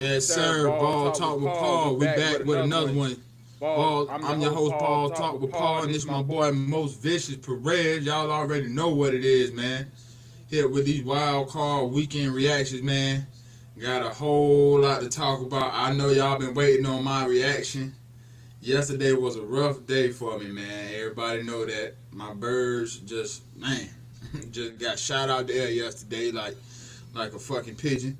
Yes, sir. Ball Talk with Paul. We back with another one. Ball, I'm your host, Paul Talk with Paul, and this is my boy, Most Vicious Perez. Y'all already know what it is, man. Here with these wild card weekend reactions, man. Got a whole lot to talk about. I know y'all been waiting on my reaction. Yesterday was a rough day for me, man. Everybody know that. My birds just, man, just got shot out the air yesterday like a fucking pigeon.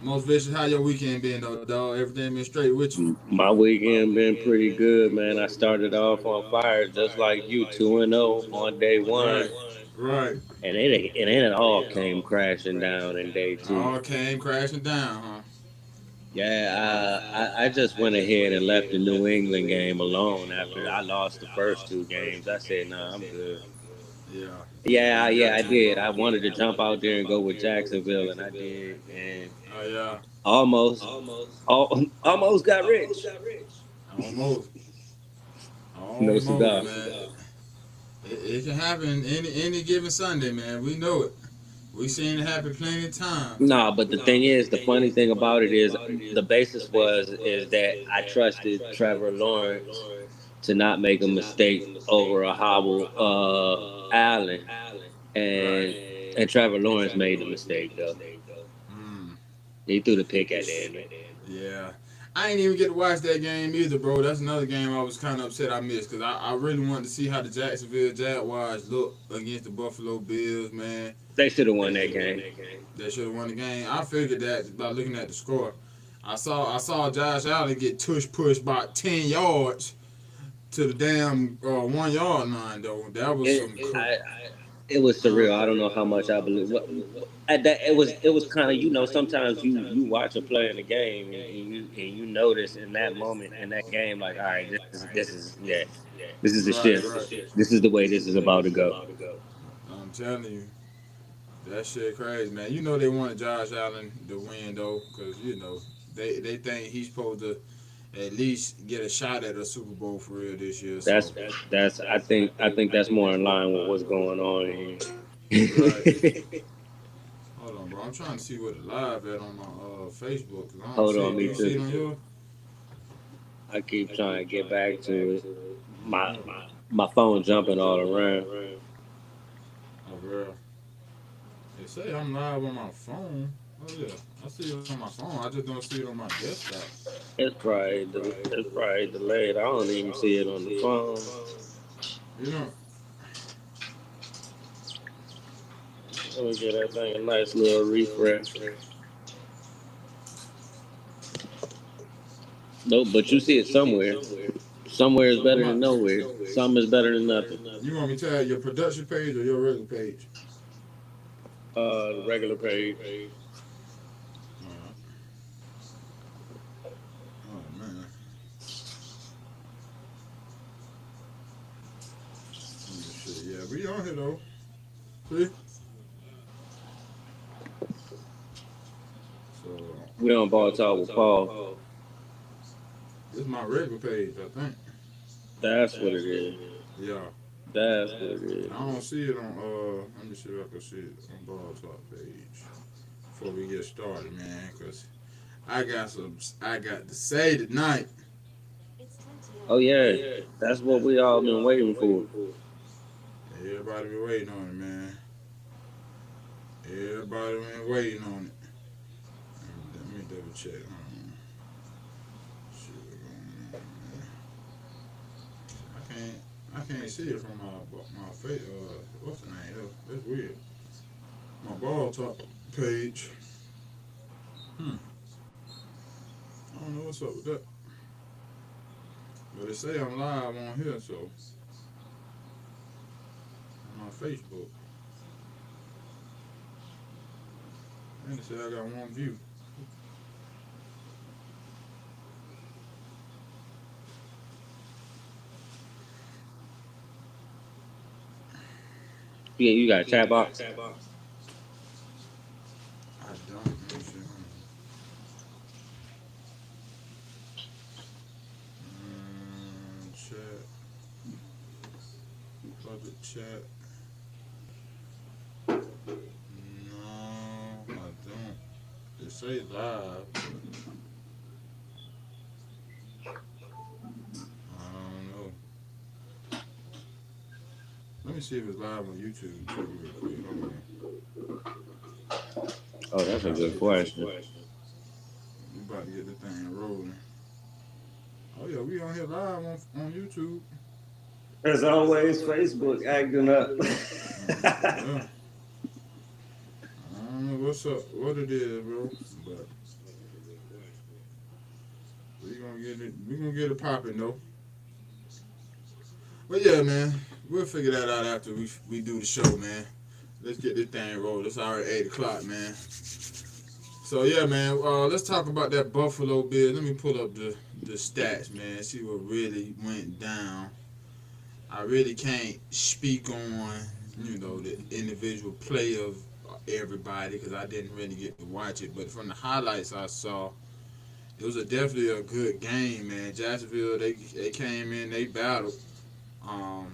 Most Vicious, how your weekend been though, dog? Everything been straight with you? My weekend been pretty good, man. I started off on fire just like you, 2-0 on day one, Right, right. and it all came crashing down in day two. All came crashing down, huh? Yeah, I just went ahead and left the New England game alone after I lost the first two games. I said, nah, I'm good. Yeah, yeah, you Yeah, got I to, did. bro. I wanted to jump out there and go with Jacksonville, and I did, and Oh yeah, almost, almost got rich. almost, No almost, cigar. man. It can happen any given Sunday, man. We know it. We seen it happen plenty of times. No, but the thing is, the funny thing about it is, the basis is that I trusted Trevor Lawrence to not make a mistake over a hobble Allen, Right. and Trevor Lawrence made the mistake though. Mm. He threw the pick at the end. Yeah. I ain't even get to watch that game either, bro. That's another game I was kind of upset I missed because I really wanted to see how the Jacksonville Jaguars look against the Buffalo Bills, man. They should have won that game. They should have won the game. I figured that by looking at the score. I saw Josh Allen get tush pushed about 10 yards to the damn 1 yard line though. That was It, some I, it was surreal. I don't know how much I believe. At that, it was kind of, sometimes you watch a play in the game, and you notice in that moment in that game, like, all right, this is the right, shift. right. This is the way this is about to go. I'm telling you, that shit crazy, man. You know they wanted Josh Allen to win though, cause they think he's supposed to at least get a shot at a Super Bowl for real this year. So That's that's I think that's more in line with what's going on right. here. Hold on, bro. I'm trying to see what it live at on my Facebook. Cause I don't Hold see on, it. Do me you see too. it on your? I keep trying to get back to it. My my phone jumping all around. Oh, bro. They say I'm live on my phone. Oh yeah, I see it on my phone. I just don't see it on my desktop. It's probably delayed. I don't even see it on the phone. You know, Let me get that thing a nice little refresh. Nope, but you see it somewhere. Somewhere is better than nowhere. Some is better than nothing. you want me to tell your production page or your regular page? The regular page. Uh, oh man, shit. Yeah, we on here though. See, so We on Ball Talk with Paul. this is my regular page, I think. That's what it is. Yeah, That's what it is. I don't see it on. Let me see if I can see it on Ball Talk page before we get started, man. Cause I got to say tonight. Oh yeah, that's what we all been waiting for. Everybody been waiting on it, man. Everybody been waiting on it. Let me double check. See what's going on, man. I can't see it from my face. What's the name? That's weird. My ball top page. Hmm. I don't know what's up with that. But they say I'm live on here, so on my Facebook. And they say I got one view. Yeah, you got a chat box. I don't. Let me see. Chat. Public chat. No, I don't. It say live. I don't know. Let me see if it's live on YouTube too, real quick. Hold on. Oh, We that's a about to good get this. question. We about to get the thing rolling. Oh yeah, we on here live on YouTube. As always, Facebook acting up. Yeah. I don't know what's up, what it is, bro. But we gonna get it. We gonna get it popping though. But yeah, man, we'll figure that out after we do the show, man. Let's get this thing rolling. It's already 8 o'clock, man. So yeah, man. Let's talk about that Buffalo Bills. Let me pull up the stats, man. See what really went down. I really can't speak on the individual play of everybody because I didn't really get to watch it. But from the highlights I saw, it was definitely a good game, man. Jacksonville they came in, they battled. Um,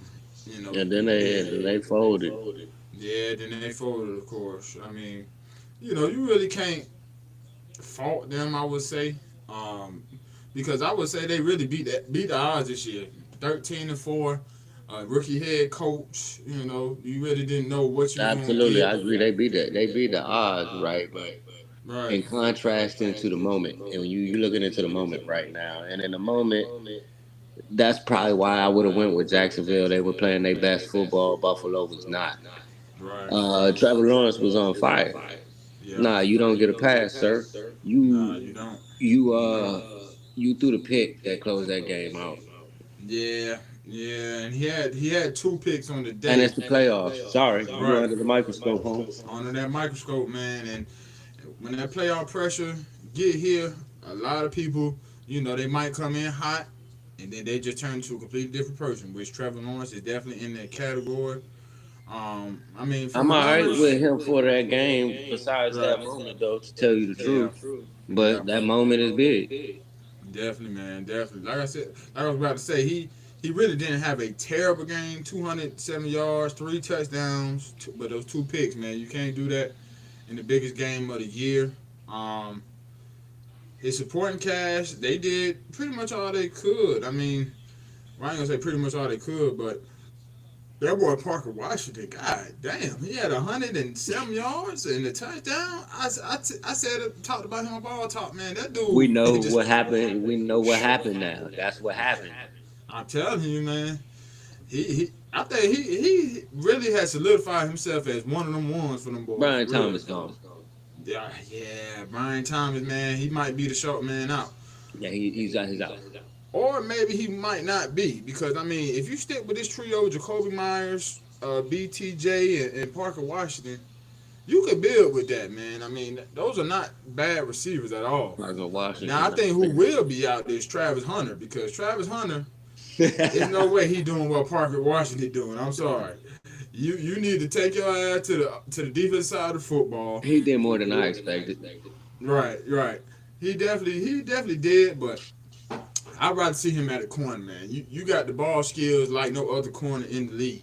And then they folded. yeah, then they folded, of course. I mean, you really can't fault them, I would say, um, because I would say they really beat the odds this year. 13-4, rookie head coach. You really didn't know what you were gonna Absolutely, get. I agree. They beat the odds, right? But Right. in contrasting to the moment, and when you looking into the moment right now, and in the moment, that's probably why I would have went with Jacksonville. They were playing their best football. Buffalo was not. Right. Trevor Lawrence was on fire. Yeah. Nah, you don't get a pass, sir. Nah, You you don't. you you threw the pick that closed that game out. Yeah. Yeah, and he had 2 picks on the And day. it's the playoffs. Sorry, you Right. under the microscope, Holmes. Under that microscope, man, and when that playoff pressure get here, a lot of people, they might come in hot, and then they just turn to a completely different person. Which Trevor Lawrence is definitely in that category. I mean, I'm from the alright numbers, with him for that game. Besides that right? moment, though, to tell you the Yeah, truth, yeah, but that moment is big. definitely, man, definitely. Like I said, like I was about to say, he really didn't have a terrible game. 270 yards, 3 touchdowns, but those 2 picks, man, you can't do that in the biggest game of the year. Um, his supporting cast, they did pretty much all they could. I mean, well, I ain't gonna say pretty much all they could, but that boy Parker Washington, god damn, he had 107 yards and a touchdown. I said, talked about him on Ball Talk, man. That We dude, know just, what happened. We know what happened now. That's what happened. I'm telling you, man, I think he really has solidified himself as one of them ones for them boys, for Brian real. Thomas gone. Yeah, Brian Thomas, man, he might be the short man out. Yeah, he's out. He's out. Or maybe he might not be because I mean, if you stick with this trio, Jacoby Myers, BTJ, and Parker Washington, you could build with that, man. I mean, those are not bad receivers at all. Parker Now, I Washington. think who will be out there is Travis Hunter because Travis Hunter, there's no way he doing what Parker Washington doing. I'm sorry. You need to take your ass to the defense side of football. He did more than I expected. Right, right. He definitely did, but I'd rather see him at a corner, man. You got the ball skills like no other corner in the league.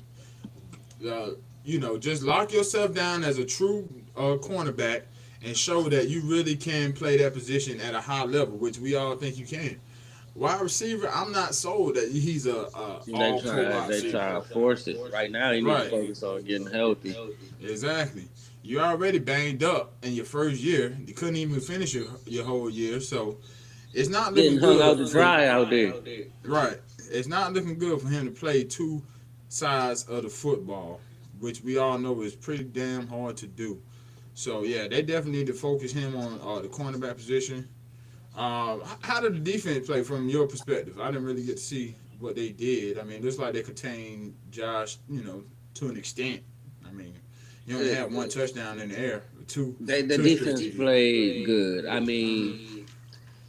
Just lock yourself down as a true cornerback and show that you really can play that position at a high level, which we all think you can. Wide receiver, I'm not sold that he's a all pro wide They receiver. try to force it. Right now, you need Right. to focus on getting healthy. Exactly. You're already banged up in your first year. You couldn't even finish your whole year, so it's not Getting looking hung out good. to dry out there. Right. It's not looking good for him to play 2 sides of the football, which we all know is pretty damn hard to do. So yeah, they definitely need to focus him on the cornerback position. How did the defense play from your perspective? I didn't really get to see what they did. I mean, it looks like they contained Josh, to an extent. I mean, you only had 1 touchdown in the air, two. The two defense straight played good. I mean,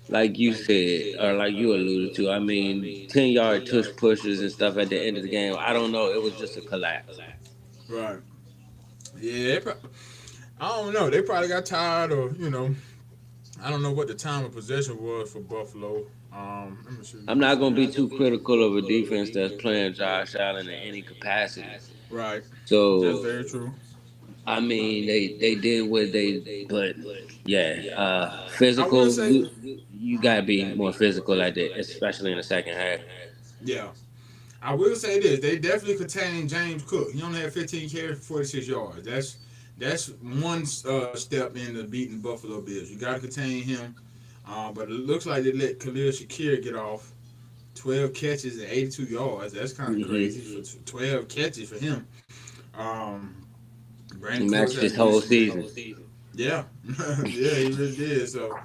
like you said, or like you alluded to, I mean, 10-yard tush pushes and stuff at the end of the game. I don't know. It was just a collapse. Right. Yeah. I don't know. They probably got tired, or I don't know what the time of possession was for Buffalo. Let me see. I'm not going to be too critical of a defense that's playing Josh Allen in any capacity. Right. That's So very true. I mean, they did what they, but yeah, I will physical. say, You gotta be more physical like that, especially in the second half. yeah. I will say this: they definitely contained James Cook. He only had 15 carries for 46 yards. That's one step into beating the Buffalo Bills. You got to contain him. But it looks like they let Khalil Shakir get off 12 catches and 82 yards. That's kind of crazy Hmm. for 12 catches for him. Um, He Brandon Cooks matched had his to do whole some big. season. Yeah, yeah, he really did. So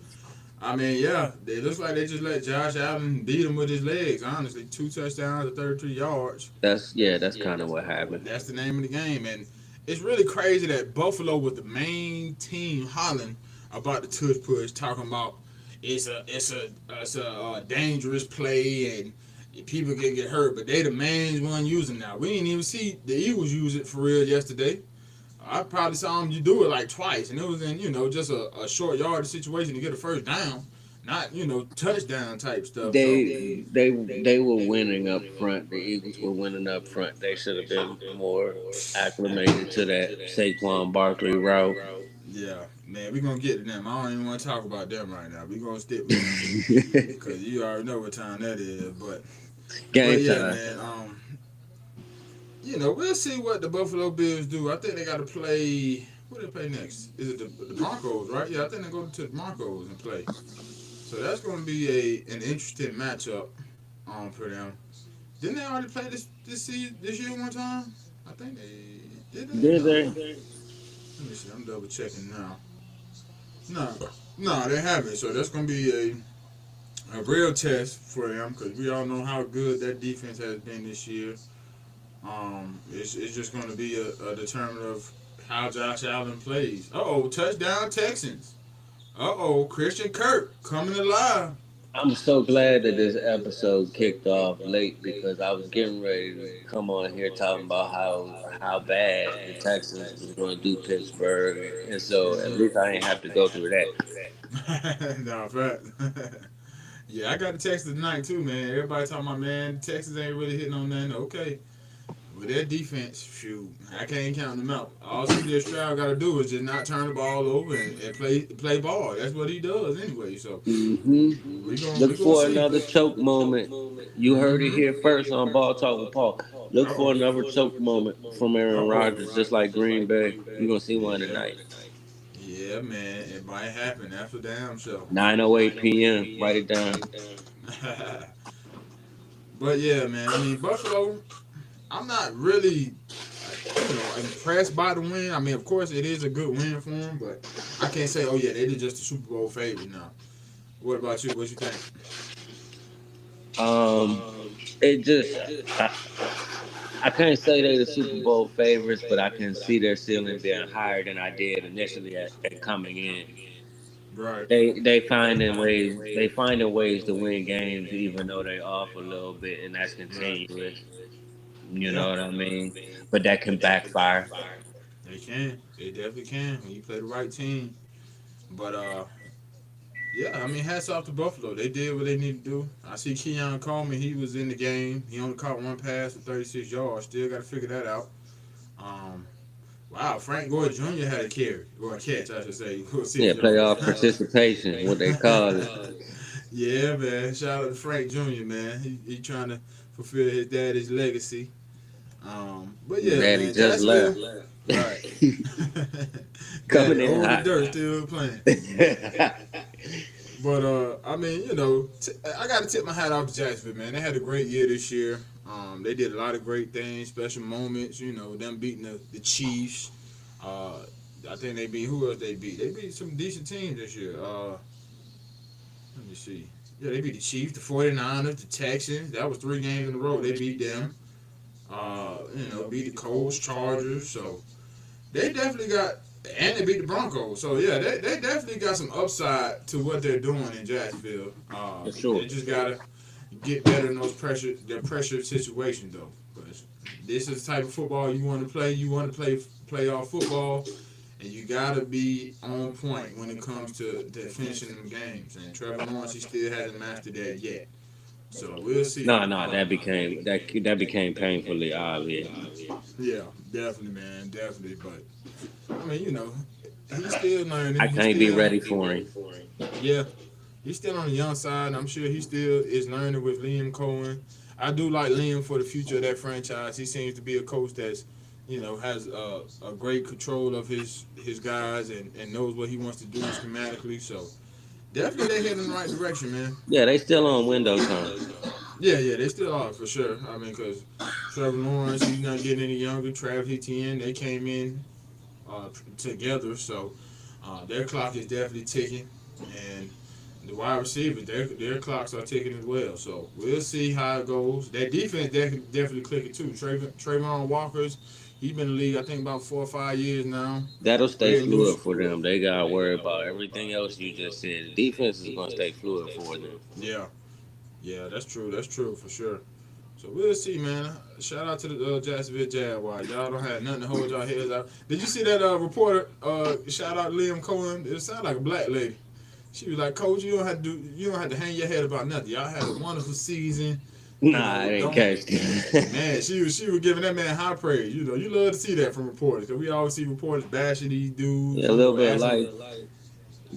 I mean, yeah, it looks like they just let Josh Allen beat him with his legs. Honestly, 2 touchdowns to 33 yards. That's kind of what happened. That's the name of the game, and it's really crazy that Buffalo was the main team hollering about the tush push, talking about it's a dangerous play and people can get hurt, but they the main one using now. We didn't even see the Eagles use it for real yesterday. I probably saw them you do it like twice, and it was in just a short yard situation to get a first down, not touchdown type stuff. So They were winning up front. The Eagles were winning up front. They should have been more acclimated to that Saquon Barkley route. yeah, man, we gonna get to them. I don't even want to talk about them right now. We gonna stick with them because you already know what time that is. But Game yeah, time. man. We'll see what the Buffalo Bills do. I think they got to play. What do they play next? Is it the Broncos, right? Yeah, I think they go to the Broncos and play. So that's going to be an interesting matchup for them. Didn't they already play this year one time? I think they did. They Did no. they? Let me see. I'm double checking now. No, no, they haven't. So that's going to be a real test for them because we all know how good that defense has been this year. It's just going to be a determinant of how Josh Allen plays. Touchdown Texans. Christian Kirk coming alive. I'm so glad that this episode kicked off late because I was getting ready to come on here talking about how bad the Texans was going to do Pittsburgh, and so at least I ain't have to go through that. No, fact. Yeah, I got a text tonight too, man. Everybody talking about, man, Texas ain't really hitting on nothing. Okay. With their defense, shoot, I can't count them out. All C.J. Stroud got to do is just not turn the ball over and play ball. That's what he does anyway. So Hmm. we Look gonna for see. another choke moment. You heard it here first on Ball Talk with Paul. Look for Uh-oh. another choke moment from Aaron Uh-oh. Rodgers, just like Green Bay. You're gonna see one Yeah. tonight. Yeah, man. It might happen. That's for damn sure. 9:08 p.m. Write it down. But yeah, man. I mean, Buffalo, I'm not really impressed by the win. I mean, of course, it is a good win for them, but I can't say, oh yeah, they did just a Super Bowl favorite now. What about you? What you think? Um, it just I can't say they're the Super Bowl favorites, but I can see their ceiling being higher than I did initially at coming in. Right. They finding ways to win games even though they off a little bit, and that's Right. continuous. You Yeah. know what I mean? But that can backfire. They can. They definitely can when you play the right team. But yeah, I mean, hats off to Buffalo. They did what they needed to do. I see Keon Coleman. He was in the game. He only caught one pass for 36 yards. Still got to figure that out. Um, wow, Frank Gore Jr. had a carry or a catch, I should say, for Yeah, 6 yards. playoff participation, what they call it. Yeah, man. Shout out to Frank Jr. Man. He trying to fulfill his daddy's legacy. But yeah, Daddy man, just left. Jacksonville. Right. Coming Daddy, in over the hot. dirt, still playing. But I mean, I got to tip my hat off to Jacksonville, man. They had a great year this year. They did a lot of great things, special moments. Them beating the Chiefs. I think they beat who else they beat? They beat some decent teams this year. Let me see. Yeah, they beat the Chiefs, the 49ers, the Texans. That was 3 games in a row. They beat them. Beat the Colts, Chargers. So they definitely got, and they beat the Broncos. So yeah, they definitely got some upside to what they're doing in Jacksonville. For sure. They just gotta get better in their pressure situations though. But this is the type of football you want to play. You want to play playoff football, and you gotta be on point when it comes to finishing them games. And Trevor Lawrence, he still hasn't mastered that yet. So we'll see. No, that became painfully obvious. Yeah, definitely, man, definitely. But I mean, he's still learning. I He's can't be still, ready for him. yeah, he's still on the young side. I'm sure he still is learning with Liam Cohen. I do like Liam for the future of that franchise. He seems to be a coach that's, has a great control of his guys and knows what he wants to do schematically. So definitely they head in the right direction, man. Yeah, they still on window time. Yeah, they still are for sure. I mean, because Trevor Lawrence, he's not getting any younger. Travis Etienne, they came in together, so their clock is definitely ticking, and the wide receivers, their clocks are ticking as well. So we'll see how it goes. That defense definitely clicking too. Trayvon Walker's, he's been in the league I think about 4 or 5 years now. That'll stay Red fluid loose. for them. They got to worry about everything else you just said. The defense is going to stay fluid for them. Yeah, that's true. That's true for sure. So we'll see, man. Shout out to the Jacksonville Jaguars. Y'all don't have nothing to hold y'all heads out. Did you see that reporter? Shout out Liam Cohen. It sounded like a black lady. She was like, "Coach, you don't have to hang your head about nothing. Y'all had a wonderful season." Nah, I didn't catch that. Man, she was giving that man high praise. You love to see that from reporters because we always see reporters bashing these dudes. Yeah, a little bit of life.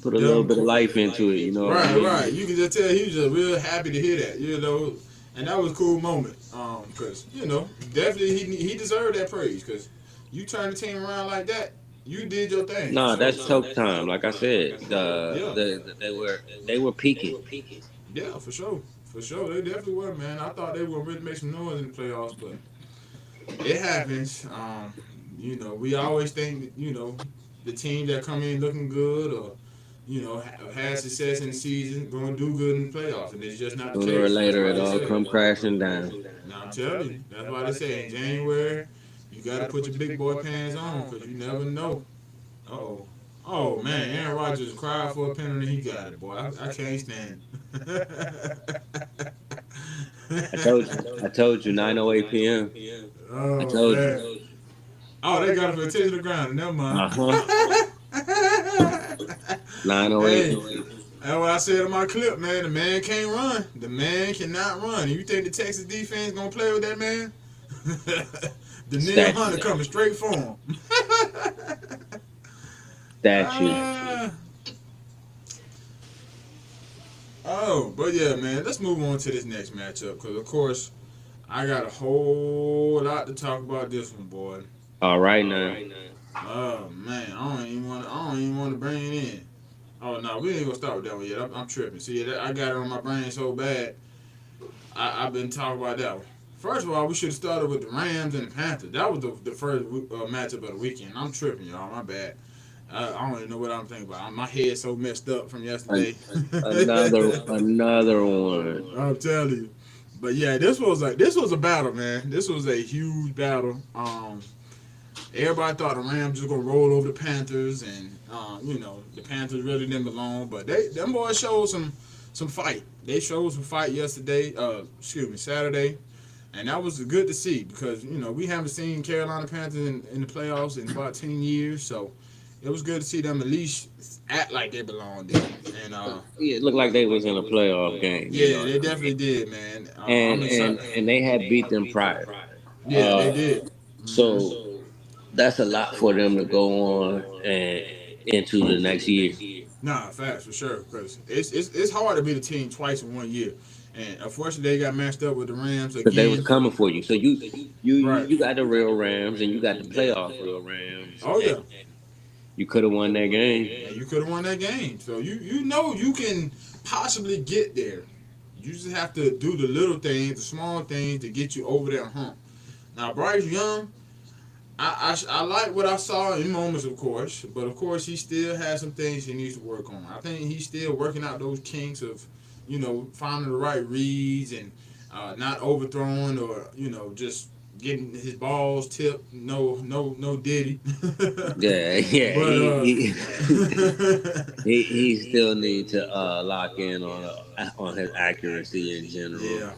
Put a little bit of life into it, Right. You can just tell he was just real happy to hear that, and that was a cool moment. Because definitely he deserved that praise because you turn the team around like that, you did your thing. Nah, that's choke time. Like I said, they were peaking. Yeah, for sure. For sure, they definitely were, man. I thought they were going to really make some noise in the playoffs, but it happens. We always think, the team that come in looking good or, had success in the season going to do good in the playoffs, and it's just not the case. Sooner or later, it all come crashing down. Now, I'm telling you, that's why they say in January, you got to put your big boy pants on because you never know. Uh-oh. Oh, man, Aaron Rodgers cried for a penalty. He got it, boy. I can't stand it. I told you, 9:08 p.m. Oh, I told man. you. Oh, they got it for attention to the ground. Never mind. 9:08. That's what I said in my clip, man. The man can't run. The man cannot run. You think the Texas defense going to play with that man? The Neil Hunter coming straight for him. But yeah, man, let's move on to this next matchup because, of course, I got a whole lot to talk about this one, boy. All right, now. Oh man, I don't even want to bring it in. Oh no, we ain't gonna start with that one yet. I'm tripping. See, I got it on my brain so bad. I've been talking about that one. First of all, we should have started with the Rams and the Panthers. That was the first matchup of the weekend. I'm tripping, y'all. My bad. I don't even know what I'm thinking about. My head's so messed up from yesterday. Another one. I'm telling you. But yeah, this was a battle, man. This was a huge battle. Everybody thought the Rams was gonna roll over the Panthers, and the Panthers really didn't belong. But them boys showed some fight. They showed some fight yesterday. Saturday, and that was good to see because we haven't seen Carolina Panthers in the playoffs in about 10 years. So it was good to see them at least act like they belonged there. And it looked like they was in a playoff game. Yeah, they definitely did, man. And they had beat them prior. Yeah, they did. So that's a lot for them to go on and into the next year. Nah, facts for sure. Because it's hard to beat a team twice in 1 year, and unfortunately they got matched up with the Rams again. Because they was coming for you. So you got the real Rams and you got the playoff real Rams. Oh yeah. You could have won that game. Yeah, you could have won that game. So you can possibly get there. You just have to do the little things, the small things to get you over that hump. Now Bryce Young, I like what I saw in moments, of course, but of course he still has some things he needs to work on. I think he's still working out those kinks of, finding the right reads and not overthrowing or just getting his balls tipped. No Diddy. Yeah. But, he still needs to lock in on his accuracy in general. Yeah.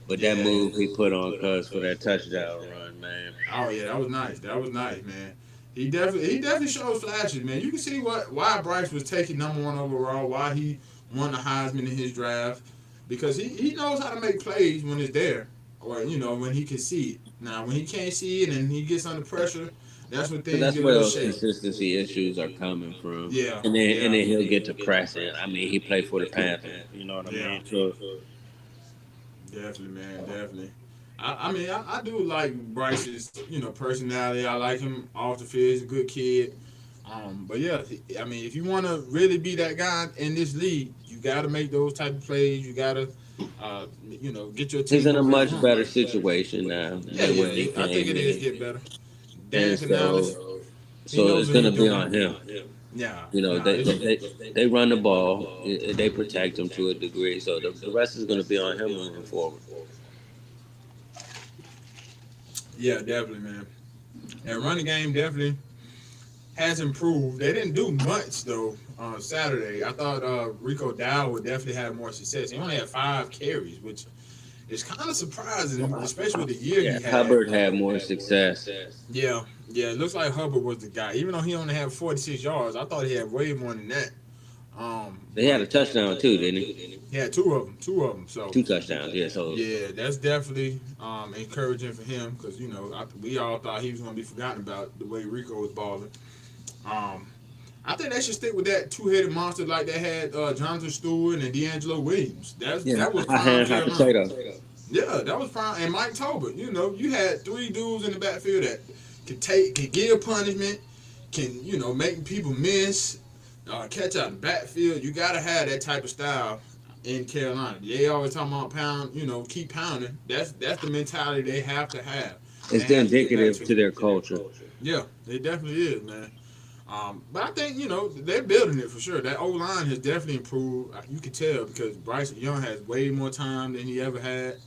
But that move he put on Cuz for that touchdown run, man. Oh yeah, that was nice. That was nice, man. He definitely shows flashes, man. You can see why Bryce was taken #1 overall, why he won the Heisman in his draft. because he knows how to make plays when it's there, or when he can see it. Now when he can't see it and he gets under pressure, that's when But things that's get a where little those shaky. consistency issues are coming from. Yeah, And yeah, then he'll get to pressing. I mean, he played for the Panthers. You know what I yeah. mean? So Definitely, man. Definitely. I do like Bryce's, personality. I like him off the field. He's a good kid. But yeah, I mean, if you want to really be that guy in this league, you got to make those type of plays. You got to, get your he's team in a over that much hump. better situation now Yeah, than yeah. when he I think came it is in. get better. Dan And Canales, he so knows it's what gonna he's be doing. on him. Yeah, You know, nah, they run the ball, they protect him to a degree. So the rest is gonna be on him moving forward. yeah, definitely, man. And running game definitely has improved. They didn't do much though on Saturday. I thought Rico Dow would definitely have more success. He only had 5 carries, which is kind of surprising, especially with the year Yeah, he had. Hubbard had more success. Yeah, yeah. It looks like Hubbard was the guy. Even though he only had 46 yards, I thought he had way more than that. They had But a touchdown too, didn't he? he had two of them. So 2 touchdowns. Yeah. So yeah, that's definitely encouraging for him because we all thought he was going to be forgotten about the way Rico was balling. Um, I think they should stick with that two-headed monster like they had Jonathan Stewart and D'Angelo Williams. yeah, That was hot prime hand, hot Carolina. potato. Yeah, that was prime. And Mike Tolbert, you had 3 dudes in the backfield that can give punishment, can make people miss, catch out the backfield. You got to have that type of style in Carolina. They always talking about pound, keep pounding. That's the mentality they have to have. It's indicative to their culture. Yeah, it definitely is, man. But I think they're building it for sure. That O line has definitely improved. You can tell because Bryce Young has way more time than he ever had.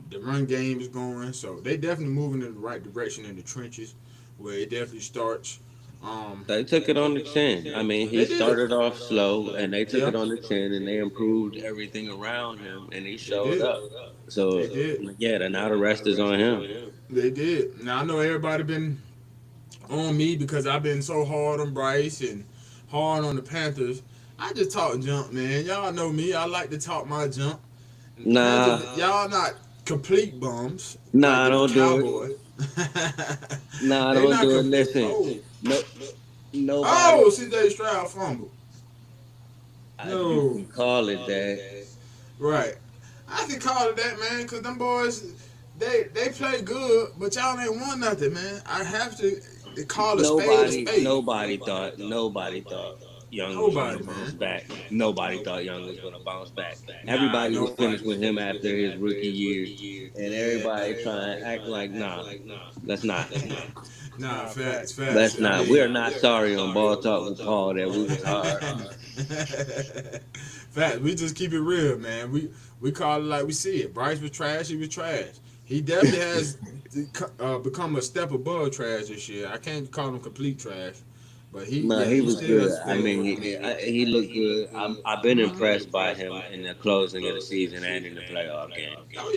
The run game is going, so they definitely moving in the right direction in the trenches, where it definitely starts. They took it on the chin. I mean, he They did. started off slow, and they took Yeah, it on the chin, and they improved everything around him, and he they showed did. up. So They did. yeah, then now the rest is on him. They did. Now I know everybody been on me because I've been so hard on Bryce and hard on the Panthers. I just talk junk, man. Y'all know me. I like to talk my junk. Nah, Panthers, y'all not complete bums like nah, the don't do it. Cowboys. Nah, They don't not do it. complete. Listen, Oh, no, nobody. oh, CJ Stroud fumble. You No, can call it that. right. I can call it that, man, because them boys, they play good, but y'all ain't won nothing, man. I have to call a spade a spade. Nobody thought Young was gonna Nobody, bounce man. back. Nobody thought Young was gonna bounce back. Nah, Everybody was finished nobody. with him after his rookie year, and everybody trying to act like, nah, let's not. Nah, facts. Let's I not. mean, We're not sorry on Ball Talk with Paul that we was hard. facts. We just keep it real, man. We call it like we see it. Bryce was trash. He was trash. He definitely has become a step above trash this year. I can't call him complete trash, but He he was still good. has I mean, he looked good. I've been impressed by him in the closing of the season and in the playoff game. Oh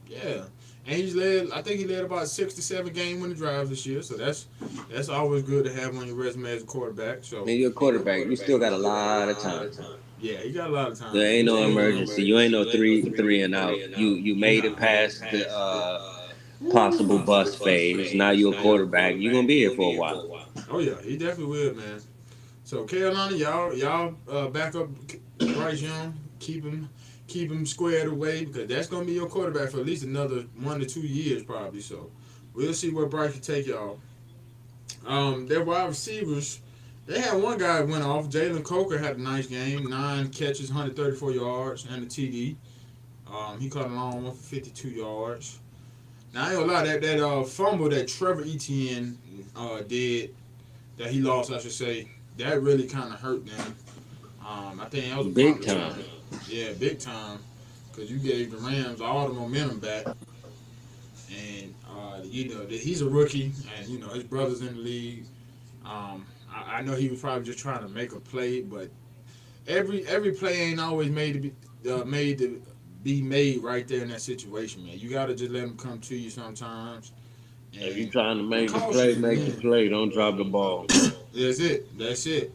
yeah. And he's led. I think he led about 6 to 7 game-winning drives this year. So that's always good to have on your resume as a quarterback. So And you're a quarterback. You still got a lot of time. yeah, he got a lot of time. There ain't no emergency. You ain't no three and out. You made it past the possible bust phase. Now you're a quarterback. You're gonna be here for a while. Oh yeah, he definitely will, man. So Carolina, y'all back up Bryce Young, keep him squared away because that's gonna be your quarterback for at least another 1 to 2 years probably. So we'll see where Bryce can take y'all. Their wide receivers, they had one guy went off. Jalen Coker had a nice game, 9 catches, 134 yards, and a TD. He caught a long one for 52 yards. Now I ain't gonna lie, that fumble that Trevor Etienne did, that he lost, I should say, that really kind of hurt them. I think that was a Big time. Yeah, big time. Because you gave the Rams all the momentum back. And, he's a rookie. And, his brother's in the league. I know he was probably just trying to make a play. But every play ain't always made to be made right there in that situation, man. You got to just let them come to you sometimes. And If you're trying to make the play, make the play. Don't drop the ball. That's it.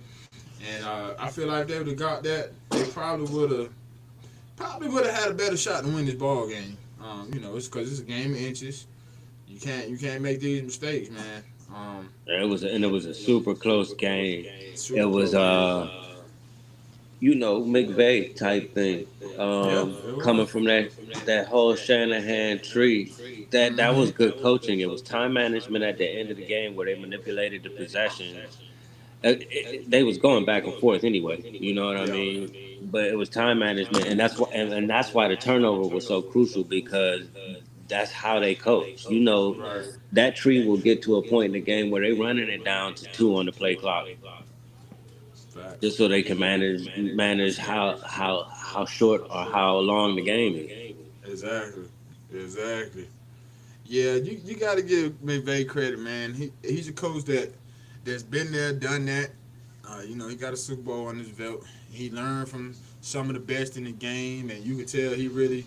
And I feel like if they would have got that, they probably would have probably would have had a better shot to win this ball game. It's because it's a game of inches. You can't make these mistakes, man. It was a super close game. It Super was close game. McVay type thing. Yeah, it Coming was. from that whole Shanahan tree. That was good coaching. It was time management at the end of the game where they manipulated the possessions. They was going back and forth anyway. You know what I Yeah. mean? But it was time management, and that's why the turnover was so crucial because that's how they coach. Right. That tree will get to a point in the game where they running it down to 2 on the play clock just Facts. so they can manage how short or how long the game is. Exactly. Exactly. Yeah, you got to give McVay credit, man. He's a coach that's been there, done that. He got a Super Bowl on his belt. He learned from some of the best in the game, and you can tell he really,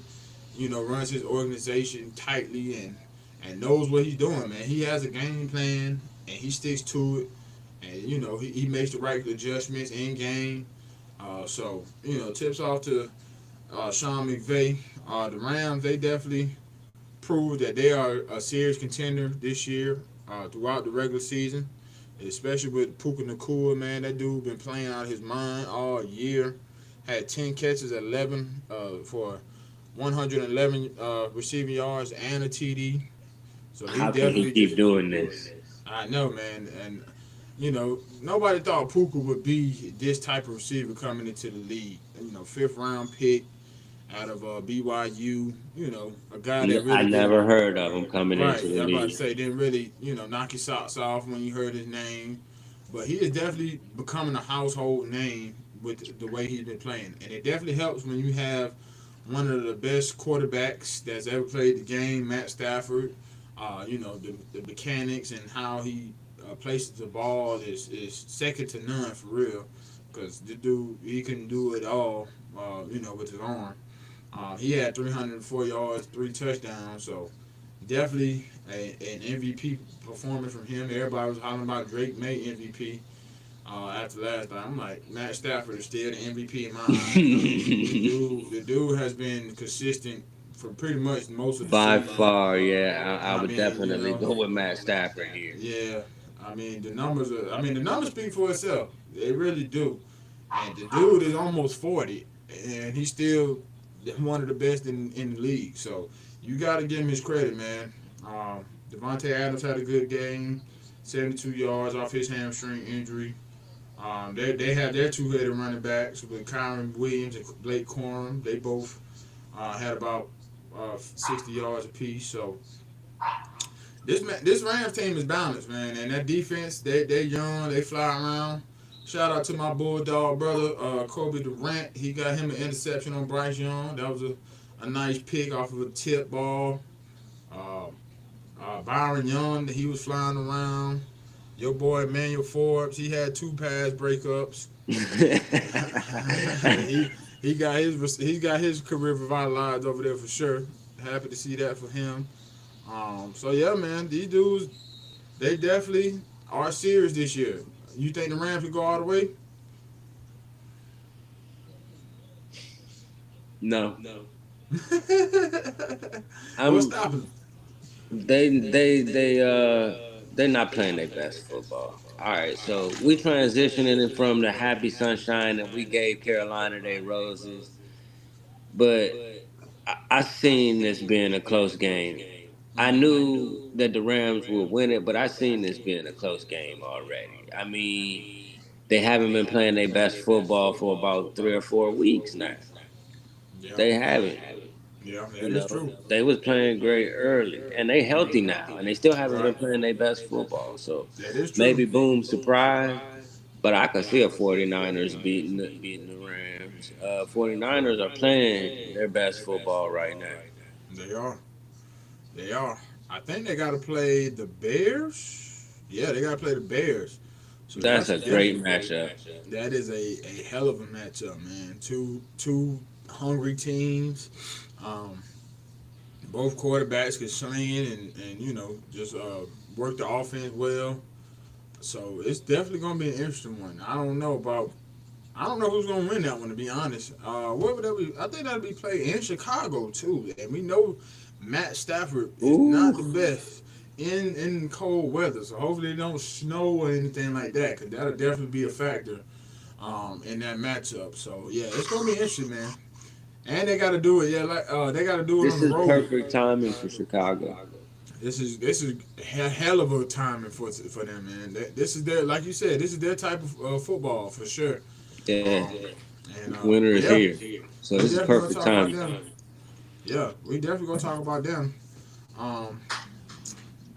runs his organization tightly and knows what he's doing, man. He has a game plan and he sticks to it, and he makes the right adjustments in game. Tips off to Sean McVay. The Rams, they definitely proved that they are a serious contender this year throughout the regular season, especially with Puka Nacua, man. That dude been playing out of his mind all year. Had 10 catches, 11 for 111 receiving yards and a TD. So he How can he definitely keep just. doing this? I know, man, and nobody thought Puka would be this type of receiver coming into the league. Fifth round pick out of BYU. A guy that I really never didn't. heard of him coming Right, into the I'm about to league. say didn't really knock your socks off when you heard his name, but he is definitely becoming a household name with the way he's been playing, and it definitely helps when you have one of the best quarterbacks that's ever played the game, Matt Stafford. The mechanics and how he places the ball is second to none for real, because the dude he can do it all, with his arm. He had 304 yards, 3 touchdowns, so definitely an MVP performance from him. Everybody was hollering about Drake May MVP after last time. I'm like, Matt Stafford is still the MVP in my eyes. The dude has been consistent for pretty much most of the By season. far, yeah, I I would mean, definitely go with Matt Stafford here. yeah. The numbers speak for itself. They really do. And the dude is almost 40, and he's still one of the best in the league. So you got to give him his credit, man. Devontae Adams had a good game, 72 yards off his hamstring injury. They have their two-headed running backs with Kyron Williams and Blake Corum. They both had about 60 yards apiece. So this Rams team is balanced, man, and that defense, they young, they fly around. Shout out to my Bulldog brother, Kobe Durant. He got him an interception on Bryce Young. That was a nice pick off of a tip ball. Uh, Byron Young, he was flying around. Your boy Emmanuel Forbes, he had 2 pass breakups. he he got his career revitalized over there for sure. Happy to see that for him. So yeah, man, these dudes, they definitely are serious this year. You think the Rams can go all the way? No, What's I'm. stopping them? They're not playing their best football. All right, so we transitioning it from the happy sunshine and we gave Carolina their roses, but I seen this being a close game. I knew that the Rams would win it, but I seen this being a close game already. I mean, they haven't been playing their best football for about 3 or 4 weeks now. Yeah, They haven't. yeah, You that is know, true. they was playing great early, and they healthy now, and they still haven't been Right, playing their best football. So that is true. maybe boom surprise, but I could see a 49ers beating the Rams. 49ers are playing their best football right now. They are. They are. I think they got to play the Bears. Yeah, they got to play the Bears. So That's that's a great definitely matchup. that is a hell of a matchup, man. Two hungry teams. Um, Both quarterbacks can sling it and just work the offense well. So it's definitely gonna be an interesting one. I don't know who's gonna win that one, to be honest. What would that be? I think that'll be played in Chicago too, and we know Matt Stafford is not the best in cold weather. So hopefully it don't snow or anything like that, because that'll definitely be a factor in that matchup. So yeah, it's gonna be interesting, man. And they got to do it, they got to do it on This the is road. perfect timing for Chicago. This is hell of a timing for them, man. This is their, like you said, this is their type of football for sure. Yeah. Winter is here. So this is perfect timing. Yeah, we definitely gonna talk about them.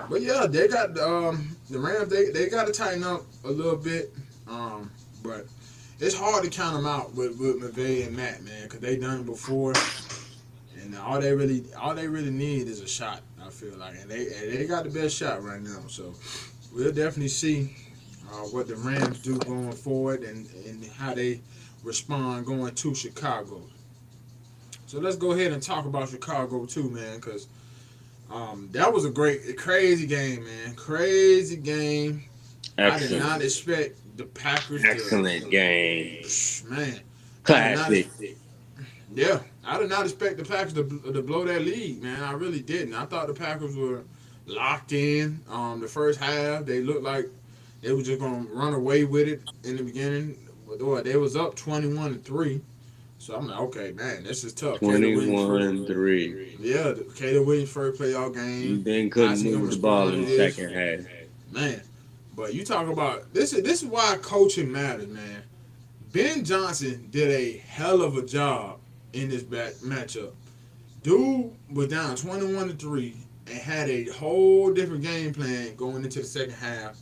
But yeah, they got the Rams. They got to tighten up a little bit. But it's hard to count them out with McVay and Matt, man, because they done it before, and all they really need is a shot. I feel like, and they got the best shot right now. So we'll definitely see what the Rams do going forward and how they respond going to Chicago. So let's go ahead and talk about Chicago too, man, because that was a crazy game, man. Crazy game. Excellent. I did not expect the Packers. Excellent game, man. Classic. I did not expect the Packers to blow that lead, man. I really didn't. I thought the Packers were locked in. The first half, they looked like they were just gonna run away with it in the beginning. But they was up 21-3. So I'm like, okay, man, this is tough. 21-3. Yeah, Caleb Williams' first playoff game. Then couldn't move the ball in the second half. Man, but you talk about this is why coaching matters, man. Ben Johnson did a hell of a job in this matchup. Dude was down 21-3 and had a whole different game plan going into the second half,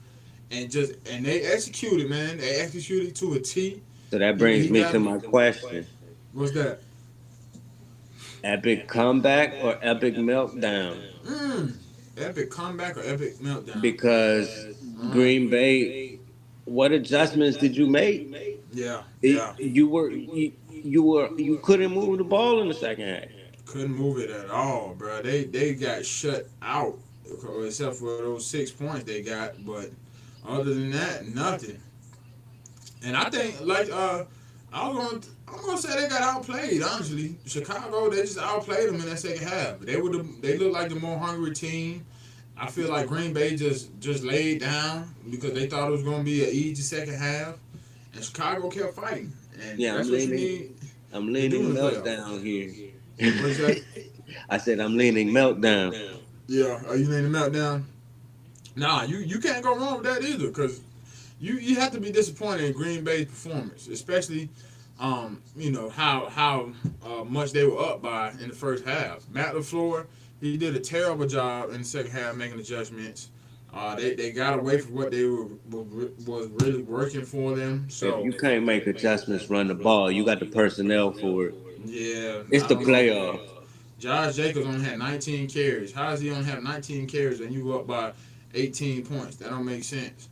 and they executed, man. They executed to a T. So that brings me to my question. What's that? Epic comeback or epic meltdown? Epic comeback or epic meltdown? Because Green Bay, what adjustments did you make? Yeah. You couldn't move the ball in the second half. Couldn't move it at all, bro. They got shut out, except for those 6 points they got. But other than that, nothing. And I think I'm gonna say they got outplayed. Honestly, Chicago, they just outplayed them in that second half. They looked like the more hungry team. I feel like Green Bay just laid down because they thought it was gonna be an easy second half, and Chicago kept fighting. And yeah, that's I'm leaning meltdown here. What's that? I said I'm leaning meltdown. Yeah, are you leaning meltdown? Nah, you can't go wrong with that either, because you have to be disappointed in Green Bay's performance, especially how much they were up by in the first half. Matt LaFleur, he did a terrible job in the second half making adjustments. They got away from what they was really working for them. So if you can't make adjustments, run the ball. You got the personnel for it. Yeah, it's the playoff. Josh Jacobs only had 19 carries. How does he only have 19 carries and you up by 18 points? That don't make sense.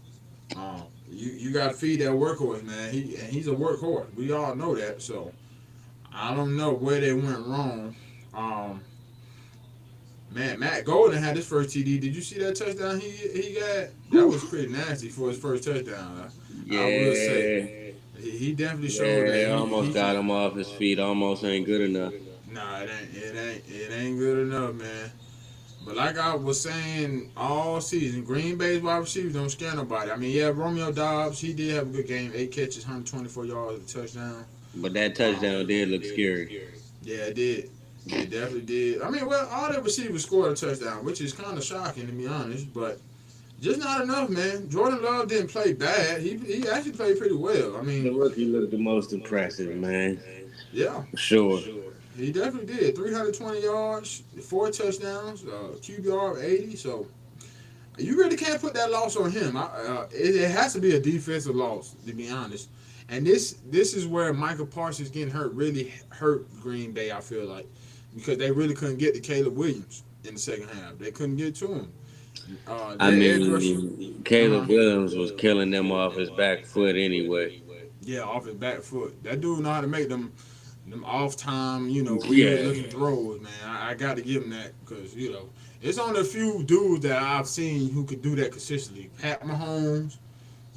You got to feed that workhorse, man. He's a workhorse. We all know that. So I don't know where they went wrong. Man, Matt Golden had his first TD. Did you see that touchdown he got? That was pretty nasty for his first touchdown. Yeah. I will say. He definitely showed that. They almost got him off his feet. Almost ain't good enough. Nah, it ain't good enough, man. But like I was saying all season, Green Bay's wide receivers don't scare nobody. I mean, yeah, Romeo Doubs, he did have a good game. 8 catches, 124 yards, a touchdown. But that touchdown did look scary. Yeah, it did. It definitely did. I mean, well, all the receivers scored a touchdown, which is kind of shocking, to be honest. But just not enough, man. Jordan Love didn't play bad. He actually played pretty well. I mean, the rookie looked the most impressive, man. Yeah. For sure. He definitely did. 320 yards, 4 touchdowns, QBR of 80. So you really can't put that loss on him. It has to be a defensive loss, to be honest. And this is where Michael Parsons getting hurt really hurt Green Bay, I feel like, because they really couldn't get to Caleb Williams in the second half. They couldn't get to him. Caleb Williams was killing them off his back foot anyway. Yeah, off his back foot. That dude know how to make them off time, weird looking throws, man. I got to give him that because, it's only a few dudes that I've seen who could do that consistently. Pat Mahomes,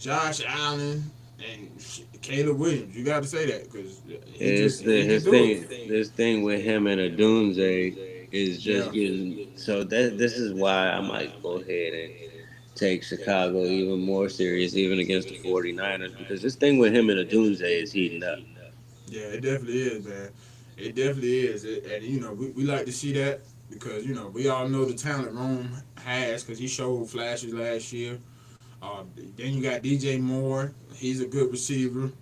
Josh Allen, And Caleb Williams, you got to say that because he can His do thing, it. this thing with him and Adunze is just Yeah. getting. So that this is why I might go ahead and take Chicago even more serious, even against the 49ers, because this thing with him and Adunze is heating up. Yeah, it definitely is, man. It definitely is, and we like to see that because we all know the talent Rome has because he showed flashes last year. Then you got DJ Moore. He's a good receiver,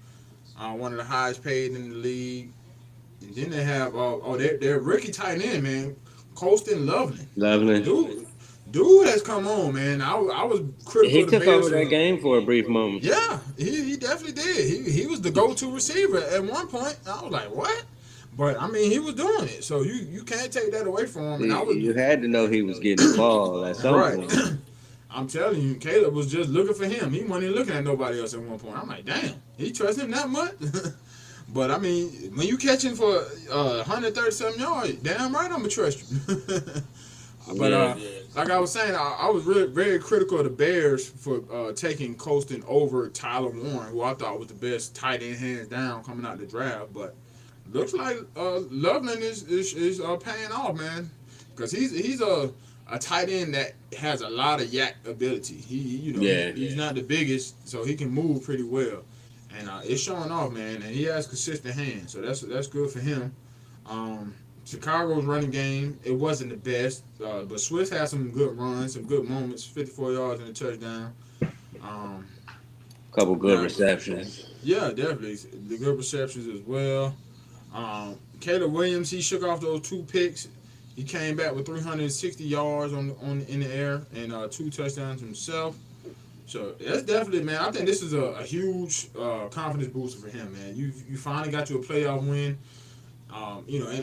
one of the highest paid in the league. And then they have their rookie tight end, man, Colston Loveland. Loveland, Dude has come on, man. I was critical he of the took over Bears that for. game for a brief moment. Yeah, he definitely did. He was the go-to receiver at one point. I was like, what? But I mean, he was doing it, so you can't take that away from him. And I was You had to know he was getting the ball at some right. point. I'm telling you, Caleb was just looking for him. He wasn't even looking at nobody else at one point. I'm like, damn, he trusts him that much. But I mean, when you catch him for 130-something yards, damn right I'm gonna trust you. But Yeah, like I was saying, I was really very critical of the Bears for taking Colston over Tyler Warren, who I thought was the best tight end hands down coming out the draft. But looks like Loveland is paying off, man, because he's a tight end that has a lot of yak ability. He's not the biggest, so he can move pretty well, and it's showing off, man. And he has consistent hands, so that's good for him. Um, Chicago's running game, it wasn't the best, but Swift had some good runs, some good moments, 54 yards and a touchdown. Um, couple good now, receptions. yeah, definitely. The good receptions as well. Caleb Williams, he shook off those two picks. He came back with 360 yards on in the air and two touchdowns himself. So that's definitely, man. I think this is a huge confidence booster for him, man. You finally got you a playoff win.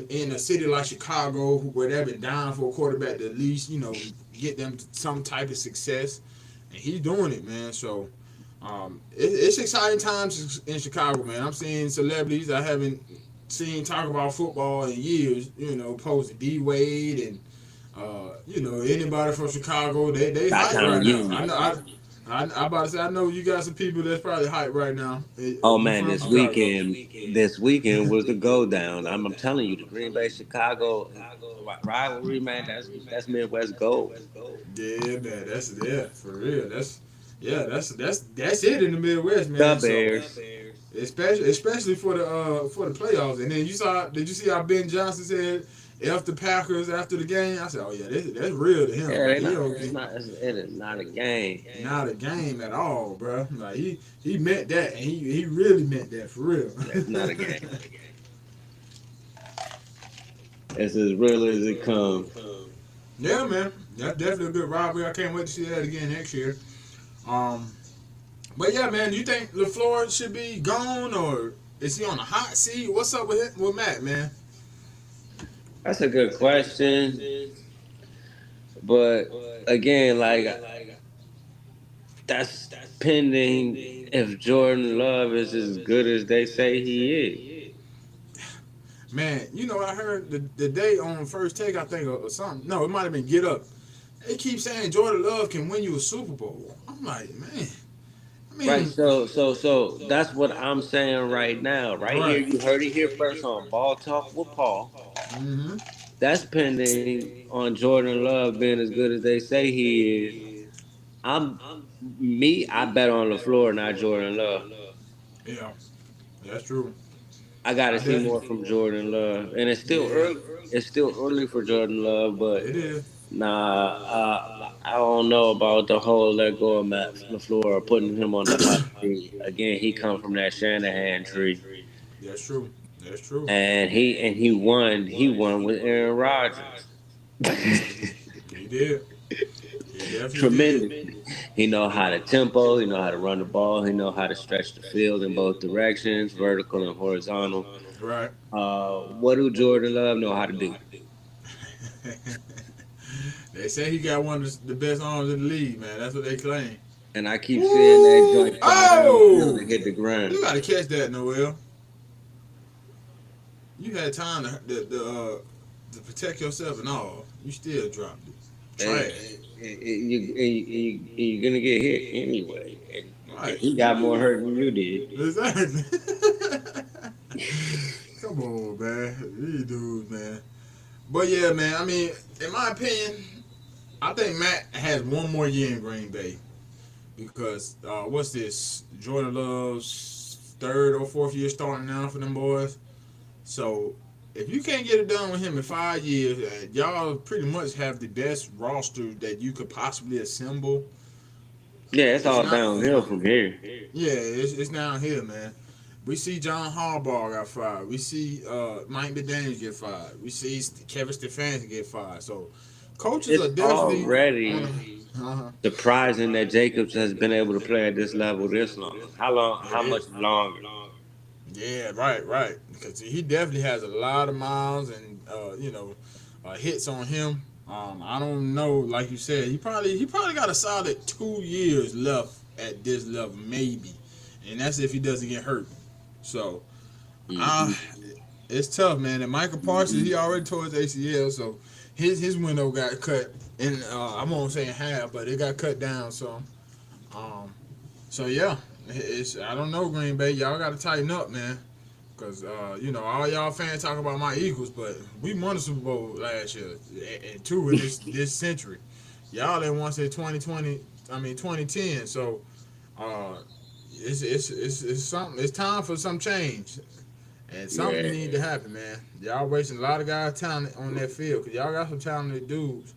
In a city like Chicago, where they've been down for a quarterback to at least, get them some type of success, and he's doing it, man. So it's exciting times in Chicago, man. I'm seeing celebrities I haven't seen talk about football in years, posting D Wade and anybody from Chicago. They Shot hype right Town now. Union. I about to say I know you got some people that's probably hype right now. Oh You man, from Chicago? this weekend was the go down. I'm telling you, the Green Bay Chicago rivalry, man. That's Midwest gold. Yeah, man, that's for real. That's it in the Midwest, The man. So Bears. especially for the playoffs. And then did you see how Ben Johnson said F the Packers after the game? I said, oh yeah, that's real to him. Yeah, Like they he not. don't It's get not. It is not a game. not a game at all, bro. Like he meant that, and he really meant that for real. It's not a game. It's as real as it comes. Yeah, man, that's definitely a good rivalry. I can't wait to see that again next year. Um, But yeah, man, do you think LaFleur should be gone or is he on a hot seat? What's up with Matt, man? That's a good question, but again, like that's pending if Jordan Love is as good as they say he is. Man, I heard the day on First Take, I think, or something. No, it might have been Get Up. They keep saying Jordan Love can win you a Super Bowl. I'm like, man. I Right, mean, so that's what I'm saying right now. Right here, right. you heard it here first on Ball Talk with Paul. Mm-hmm. That's pending on Jordan Love being as good as they say he is. I'm I bet on LaFleur, not Jordan Love. Yeah, that's true. I got to I see definitely. more from Jordan Love, and it's still Yeah, early. It's still early for Jordan Love, but it is. nah, I don't know about the whole let go of Matt LaFleur or putting him on the hot seat. Again, he come from that Shanahan tree, That's true. That's true. and he won with Aaron Rodgers. He did. He definitely did. Tremendous. He know how to tempo. He know how to run the ball. He know how to stretch the field in both directions, vertical and horizontal. Right. What do Jordan Love know how to do? They say he got one of the best arms in the league, man. That's what they claim. And I keep seeing that Woo! joint fly downfield Oh! and hit the ground. You got to catch that, Noel. You had time to protect yourself and all. You still dropped it. And, Trash. you're gonna get hit anyway. And Right. He got more hurt than you did. Exactly. Come on, man. These dudes, man. But yeah, man. I mean, in my opinion, I think Matt has one more year in Green Bay because what's this? Jordan Love's third or fourth year starting now for them boys. So if you can't get it done with him in 5 years, y'all pretty much have the best roster that you could possibly assemble. Yeah, it's It's all not. downhill from here. Yeah, it's down here, man. We see John Harbaugh got fired. We see Mike McDaniels get fired. We see Kevin Stefanski get fired. So coaches are It's definitely already surprising that Jacobs has been able to play at this level this long. How long? It How much is. longer? Yeah, right. Because he definitely has a lot of miles and hits on him. I don't know, like you said, he probably got a solid 2 years left at this level, maybe, and that's if he doesn't get hurt. So, Mm-hmm. it's tough, man. And Michael Parsons, he already tore his ACL, so his window got cut, and I won't say in half, but it got cut down. Um, so yeah, I don't know, Green Bay, y'all got to tighten up, man. Cause all y'all fans talk about my Eagles, but we won the Super Bowl last year and two in this century. Y'all didn't want to say 2010. So it's something. It's time for some change, and something need to happen, man. Y'all wasting a lot of guys' talent on that field, cause y'all got some talented dudes.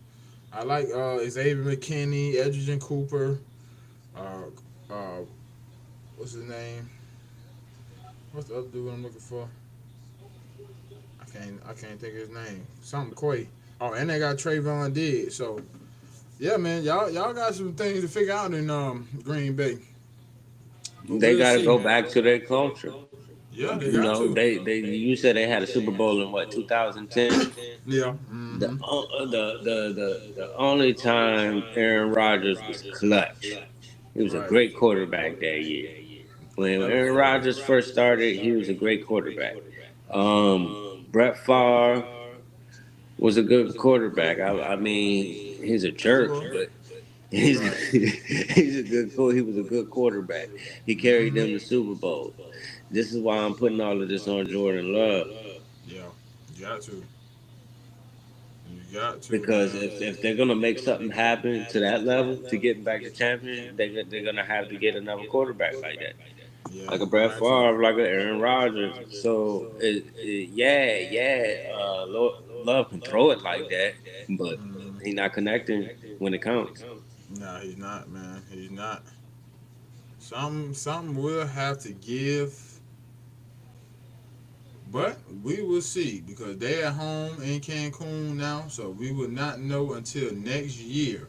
I like Xavier McKinney, Edgerton Cooper, what's his name? What's the other dude I'm looking for? I can't think of his name. Something Quay. Oh, and they got Trayvon Diggs. So yeah, man, y'all got some things to figure out in Green Bay. But They we'll got to see. go back to their culture. Yeah, they You got know, to. they you said they had a Super Bowl in what 2010. Yeah. The Mm-hmm. the only time Aaron Rodgers was clutch. He was a Right. great quarterback that year. When That was Aaron true. Rodgers first started, he was a great quarterback. Brett Favre was a good quarterback. I mean, he's a He jerk, was. but he's Right. he's a good he was a good quarterback. He carried Mm-hmm. them to Super Bowl. This is why I'm putting all of this on Jordan Love. Yeah. You got to. You got to, Because man. if they're gonna make something happen to that level to getting back to champion, they're gonna have to get another quarterback like that, Yeah. like a Brett Got to. Favre, like a Aaron Rodgers. So Love can throw it like that, but Mm-hmm. he not connecting when it counts. No, he's not, man. He's not. Something will have to give, but we will see because they're at home in Cancun now, so we will not know until next year.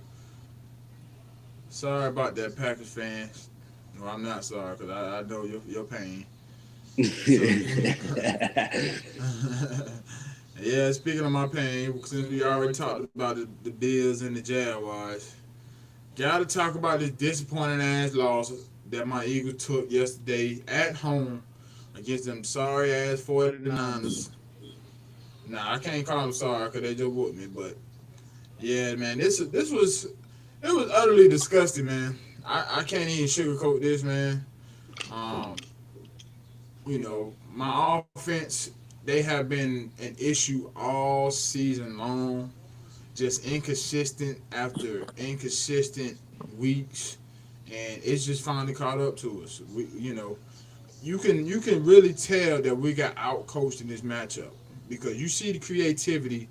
Sorry about that, Packers fans. No, I'm not sorry because I know your pain. So, yeah, speaking of my pain, since we already talked about the Bills and the Jaguars, gotta talk about this disappointing ass loss that my Eagles took yesterday at home against them sorry ass 49ers. Nah, I can't call them sorry because they just whooped me, but yeah, man, it was utterly disgusting, man. I can't even sugarcoat this, man. Um, my offense, they have been an issue all season long. Just inconsistent after inconsistent weeks, and it's just finally caught up to us. You can really tell that we got outcoached in this matchup because you see the creativity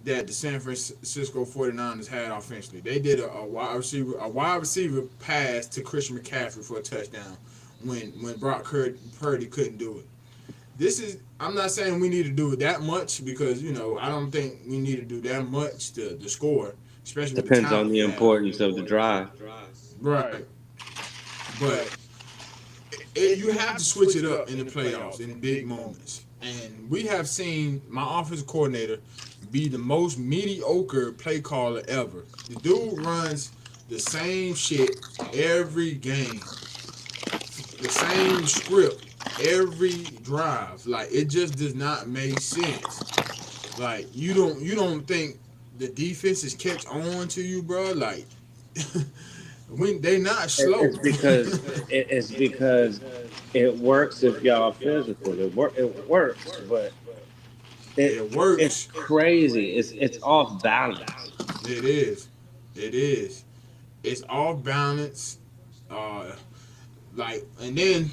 that the San Francisco 49ers had offensively. They did a wide receiver pass to Christian McCaffrey for a touchdown when Brock Purdy couldn't do it. I'm not saying we need to do it that much because I don't think we need to do that much to score, especially with the Depends on talent the we have. importance of the drive. Right, but you have to switch it up in the playoffs in big moments. And we have seen my offensive coordinator be the most mediocre play caller ever. The dude runs the same shit every game, the same script every drive. Like it just does not make sense. Like you don't think the defenses catch on to you, bro? Like They not slow. It's because it works if y'all physical. It works, but It it's works. crazy. It's off balance. It is. It is. It's off balance. Uh, and then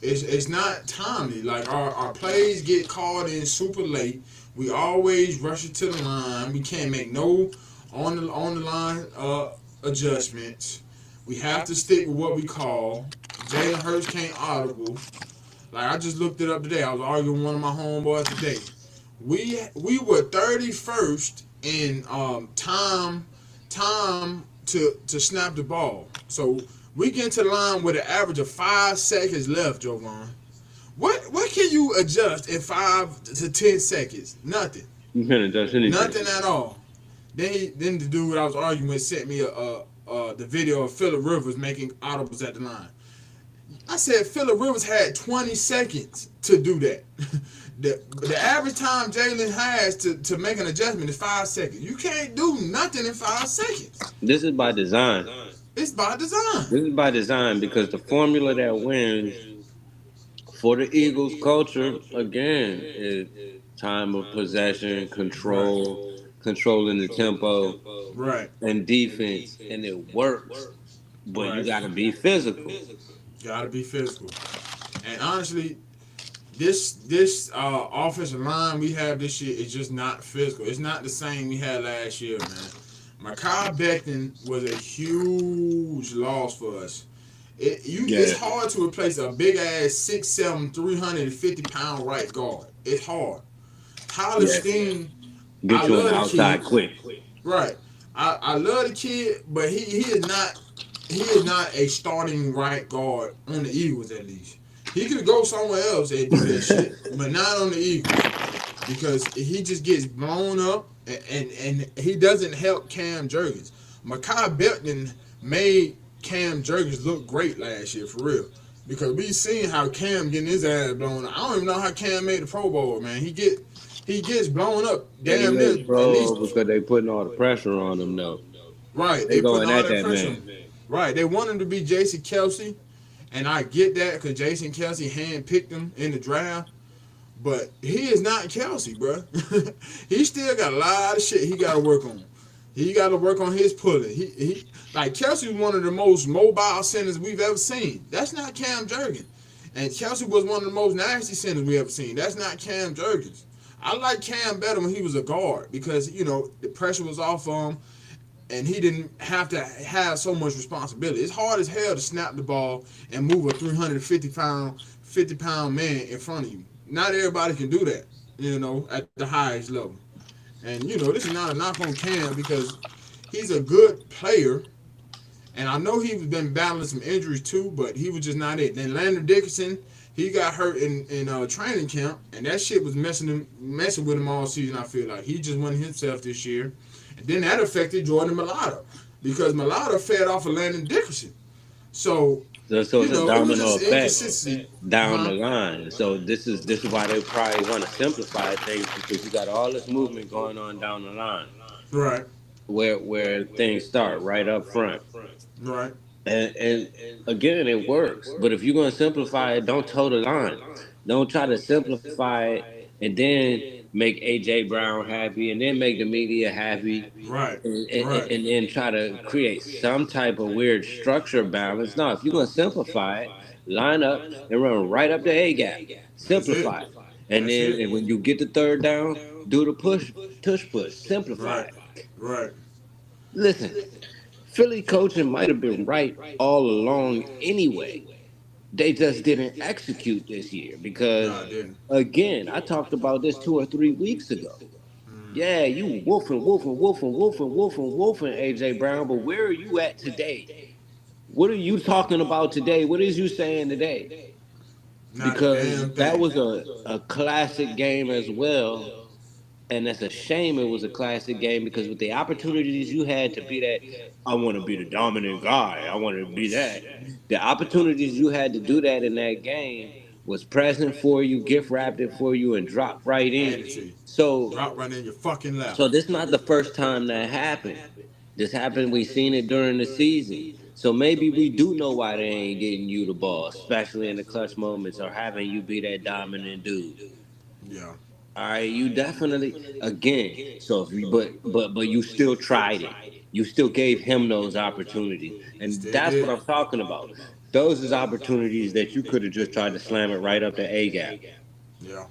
it's not timely. Like our plays get called in super late. We always rush it to the line. We can't make no on the line adjustments. We have to stick with what we call. Jalen Hurts can't audible. Like I just looked it up today. I was arguing with one of my homeboys today. We were 31st in time to snap the ball. So we get to the line with an average of 5 seconds left, Jovan. What can you adjust in 5 to 10 seconds? Nothing. You can't adjust anything. Nothing at all. Then the dude I was arguing with sent me the video of Phillip Rivers making audibles at the line. I said Phillip Rivers had 20 seconds to do that. The average time Jalen has to make an adjustment is 5 seconds. You can't do nothing in 5 seconds. This is by design. It's by design. This is by design because the formula that wins for the Eagles culture, again, is time of possession, control, controlling the tempo, right, and defense, and it works. But right. You got to be physical. Got to be physical. And honestly, this offensive line we have this year is just not physical. It's not the same we had last year, man. Mekhi Becton was a huge loss for us. It's hard to replace a big ass 6'7", 350-pound right guard. It's hard. Tyler Steen, get you an outside quick. Right. I love the kid, but he is not a starting right guard on the Eagles at least. He could go somewhere else and do that shit, but not on the Eagles because he just gets blown up and he doesn't help Cam Jurgens. Mekhi Becton made Cam Jurgens look great last year for real because we seen how Cam getting his ass blown up. I don't even know how Cam made the Pro Bowl, man. He gets blown up. Damn near because they putting all the pressure on him though. Right, they putting all that pressure on him. Right, they want him to be Jason Kelce. And I get that because Jason Kelce handpicked him in the draft. But he is not Kelce, bro. He still got a lot of shit he got to work on. He got to work on his pulling. Like Kelce was one of the most mobile centers we've ever seen. That's not Cam Jurgens. And Kelce was one of the most nasty centers we ever seen. That's not Cam Jurgens. I like Cam better when he was a guard because, the pressure was off him. And he didn't have to have so much responsibility. It's hard as hell to snap the ball and move a 50-pound man in front of you. Not everybody can do that, at the highest level. And, this is not a knock on Cam because he's a good player. And I know he's been battling some injuries too, but he was just not it. Then Landon Dickerson, he got hurt in training camp, and that shit was messing with him all season, I feel like. He just wasn't himself this year. And then that affected Jordan Mailata because Mailata fed off of Landon Dickerson. So it's a domino effect down the line. So this is why they probably want to simplify things because you got all this movement going on down the line. Right. Where things start right up front. Right. And again, it works. But if you're going to simplify it, don't toe the line. Don't try to simplify it and then make A.J. Brown happy and then make the media happy. Right. And then try to create some type of weird structure balance. No, if you're going to simplify it, line up and run right up the A-gap. Simplify it. And then when you get the third down, do the tush push. Simplify it. Right. Listen, Philly coaching might have been right all along anyway. They just didn't execute this year because, again, I talked about this 2 or 3 weeks ago. Yeah, you wolfing, A.J. Brown, but where are you at today? What are you talking about today? What is you saying today? Because that was a classic game as well. And that's a shame it was a classic game because with the opportunities you had to be that, I want to be the dominant guy. I want to be that. The opportunities you had to do that in that game was present for you, gift wrapped it for you, and dropped right in. So drop right in your fucking lap. So this is not the first time that happened. This happened. We seen it during the season. So maybe we do know why they ain't getting you the ball, especially in the clutch moments, or having you be that dominant dude. Yeah. All right, you definitely again. So if you but you still tried it. You still gave him those opportunities, and Still that's what did. I'm talking about. Those is opportunities that you could have just tried to slam it right up the A gap. Yeah.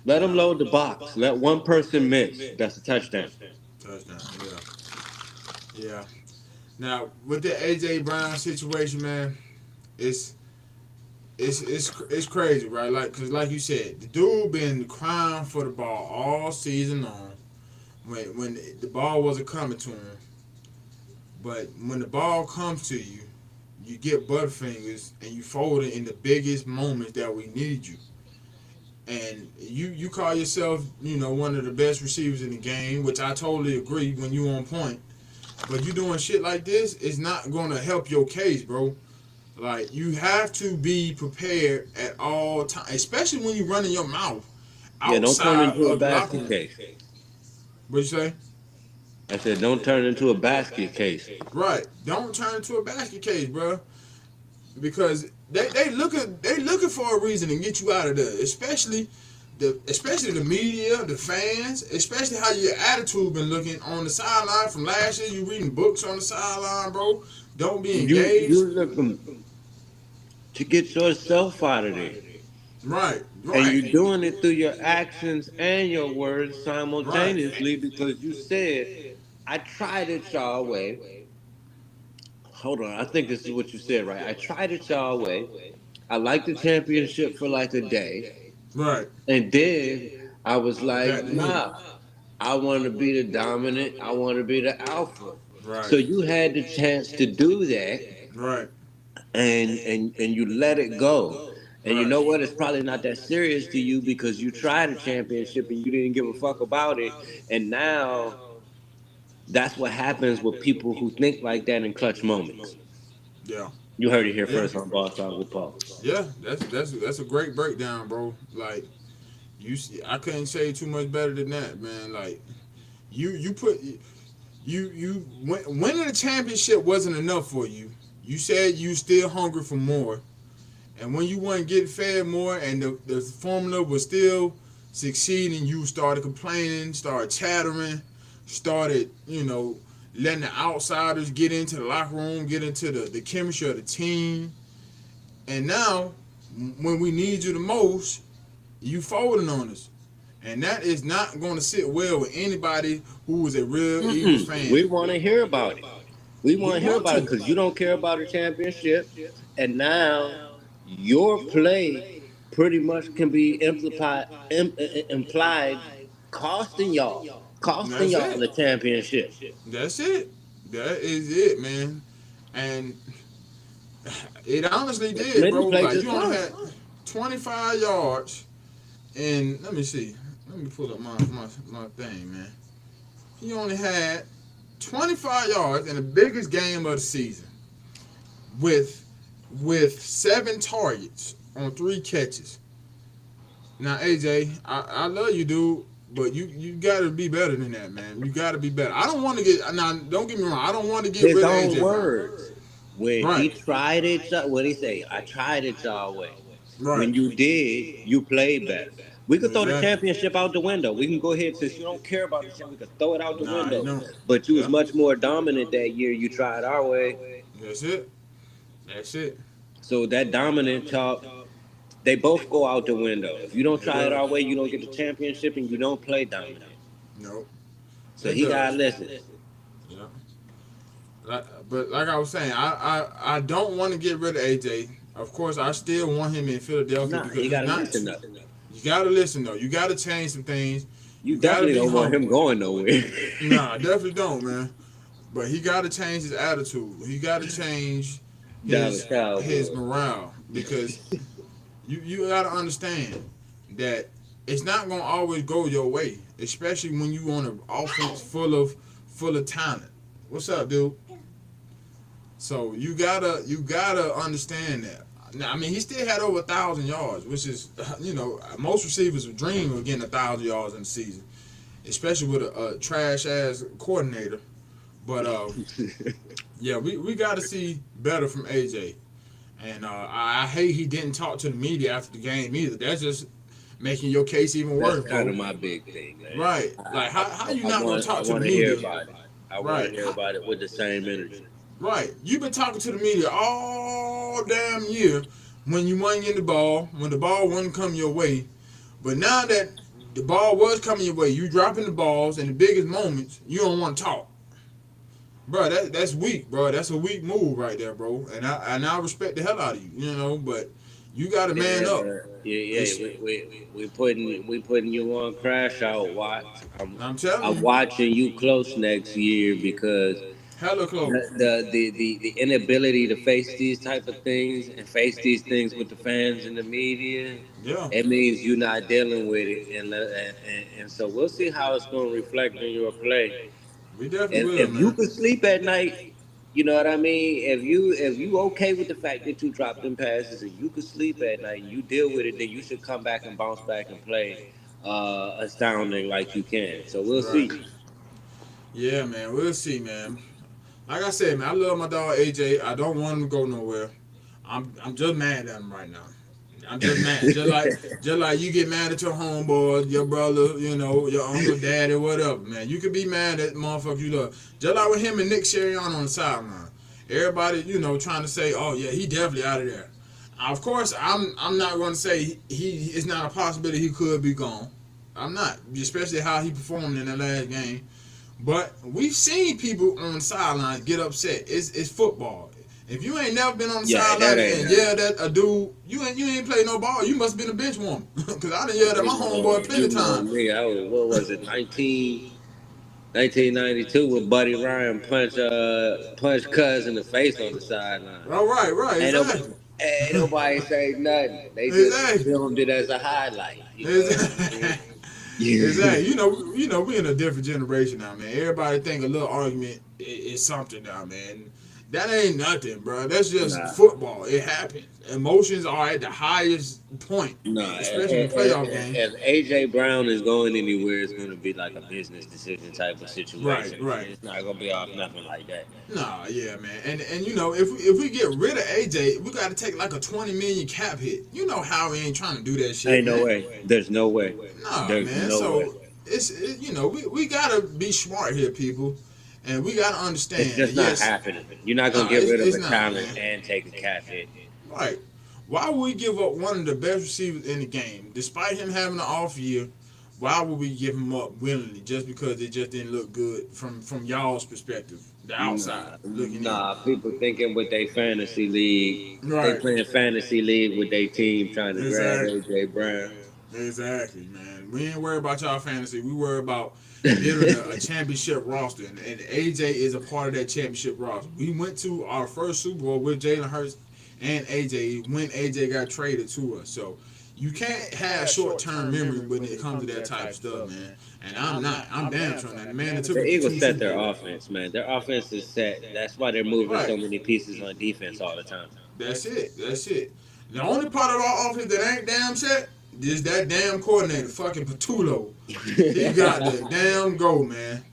Let him Yeah. load the box. Let one person miss. That's a touchdown. Touchdown. Yeah. Yeah. Now with the AJ Brown situation, man, it's it's crazy, right? Like, cause like you said, the dude been crying for the ball all season long. When the ball wasn't coming to him, but when the ball comes to you, you get butterfingers and you fold it in the biggest moments that we need you. And you call yourself, one of the best receivers in the game, which I totally agree when you on point. But you doing shit like this is not gonna help your case, bro. Like, you have to be prepared at all times, especially when you're running your mouth Yeah, don't turn outside into a of the locker basket room. case. What you say? I said, don't turn into a basket case. Right. Don't turn into a basket case, bro. Because they looking for a reason to get you out of there, especially the media, the fans, especially how your attitude been looking on the sideline from last year. You reading books on the sideline, bro. Don't be You engaged. looking to get yourself out of there. Right, And right, you're doing it through your actions and your words right. simultaneously because you said, I tried it y'all way. Hold on, I think this is what you said, right? I tried it y'all way. I liked the championship for like a day. Right. And then I was Back like, to me. nah, I want to be the dominant. I want to be the alpha. So Right. you had the chance to do that, Right. and you let it go. And you Right. know what? It's probably not that serious to you because you tried a championship and you didn't give a fuck about it. And now that's what happens with people who think like that in clutch moments. Yeah. You heard it here Yeah. first on Boss Talk with Paul. Yeah. That's a great breakdown, bro. Like, you see, I couldn't say too much better than that, man. Like, you put winning the championship wasn't enough for you. You said you still hungry for more, and when you wasn't getting fed more, and the formula was still succeeding, you started complaining, started chattering, started letting the outsiders get into the locker room, get into the chemistry of the team, and now when we need you the most, you folding on us. And that is not going to sit well with anybody who is a real Eagles We fan. want to hear about it. We want We to hear want about it to. because you don't care about a championship, and now your play pretty much can be implied costing That's y'all it. the championship. That's it. That is it, man. And it honestly did, Many bro. Like, places you only won. had 25 yards. And let me see. Let me pull up my thing, man. He only had 25 yards in the biggest game of the season with 7 targets on 3 catches. Now, AJ, I love you, dude, but you got to be better than that, man. You got to be better. I don't want to get now. Don't get me wrong. I don't want to get His rid of own AJ Brown. words. When he Right, tried it, what he say? I tried it y'all way. right, When you did, you played better. We could throw the exactly. championship out the window. We can go ahead since you don't care about the championship. We could throw it out the Nah, you window. don't. But you was Yeah, much more dominant that year. You tried our way. that's it. That's it. So that dominant talk, they both go out the window. If you don't It try it our does. way, you don't get the championship and you don't play dominant. Nope. So It he got to does. listen. Yeah. But like I was saying, I don't want to get rid of AJ. Of course, I still want him in Philadelphia Nah, because you he's got to not. listen though. You got to listen though. You got to change some things. You You got to definitely be don't want him humble. going nowhere. Nah, I definitely don't, man. But he got to change his attitude. He got to change Dallas his Cowboys. morale because you got to understand that it's not gonna always go your way, especially when you on an offense full of talent. What's up, dude? So you gotta understand that. Now, I mean, he still had over 1,000 yards, which is most receivers would dream of getting 1,000 yards in the season, especially with a trash ass coordinator. But Yeah, we got to see better from AJ. And I hate he didn't talk to the media after the game either. That's just making your case even That's worse, kind bro. of my big thing, man. Right. Like, how you not going to I talk to the want to hear media? about it. I want to Right. hear about it with the same energy. Right. You've been talking to the media all damn year when you wasn't getting the ball, when the ball wasn't coming your way. But now that the ball was coming your way, you dropping the balls in the biggest moments, you don't want to talk. Bro, that's weak, bro. That's a weak move right there, bro. And I respect the hell out of you, but you got to man Yeah, up. but It's, we putting you on crash out watch. I'm telling I'm you, watching you close next year because hella close. the inability to face these type of things and face these things with the fans and the media, Yeah, it means you're not dealing with it, and so we'll see how it's going to reflect in your play. we definitely will, If you man. can sleep at night, you know what I mean. If you okay with the fact that you dropped them passes and you can sleep at night and you deal with it, then you should come back and bounce back and play astounding like you can. So we'll Right. see. Yeah, man. We'll see, man. Like I said, man, I love my dog AJ. I don't want him to go nowhere. I'm just mad at him right now. I'm just mad. Just like you get mad at your homeboy, your brother, your uncle, daddy, whatever, man. You could be mad at the motherfucker you love. Just like with him and Nick Sirianni on the sideline. Everybody, trying to say, oh yeah, he definitely out of there. Of course, I'm not going to say he it's not a possibility he could be gone. I'm not, especially how he performed in the last game. But we've seen people on the sidelines get upset. It's football. If you ain't never been on the sideline and yelled at a dude, you ain't played no ball. You must have been a bench warmer. Because I done yelled at my homeboy plenty of times. Me, what was it, 1992 when Buddy Ryan punched Cuz in the face on the sideline. Oh, right, exactly. Ain't nobody say nothing. They just Exactly. filmed it as a highlight. Exactly. Exactly. We in a different generation now, man. Everybody think a little argument is something now, man. That ain't nothing, bro. That's just football. It happens. Emotions are at the highest point, especially in playoff games. If AJ Brown is going anywhere, it's going to be like a business decision type of situation. Right. It's not going to be off nothing like that. Nah, yeah, man. And if we get rid of AJ, we got to take like a 20 million cap hit. You know how we ain't trying to do that shit. Ain't no way. There's no way. Nah, man. So we gotta be smart here, people. And we gotta understand. It's just not happening. You're not gonna get rid of a talent and take a cap hit. Right. Why would we give up one of the best receivers in the game, despite him having an off year? Why would we give him up willingly just because it just didn't look good from y'all's perspective, the outside looking in? People thinking with their fantasy league, right. They playing fantasy league with their team trying to grab AJ Brown. Exactly, man. We ain't worried about y'all fantasy. We worry about building a championship roster, and AJ is a part of that championship roster. We went to our first Super Bowl with Jalen Hurts and AJ when AJ got traded to us. So you can't have short-term memory when it comes to that type of stuff, man. And I'm not. I'm damn sure that. Man, the Eagles set their offense, man. Their offense is set. That's why they're moving so many pieces on defense all the time. That's it. The only part of our offense that ain't damn set is that damn coordinator, fucking Patullo. He got to damn go, man.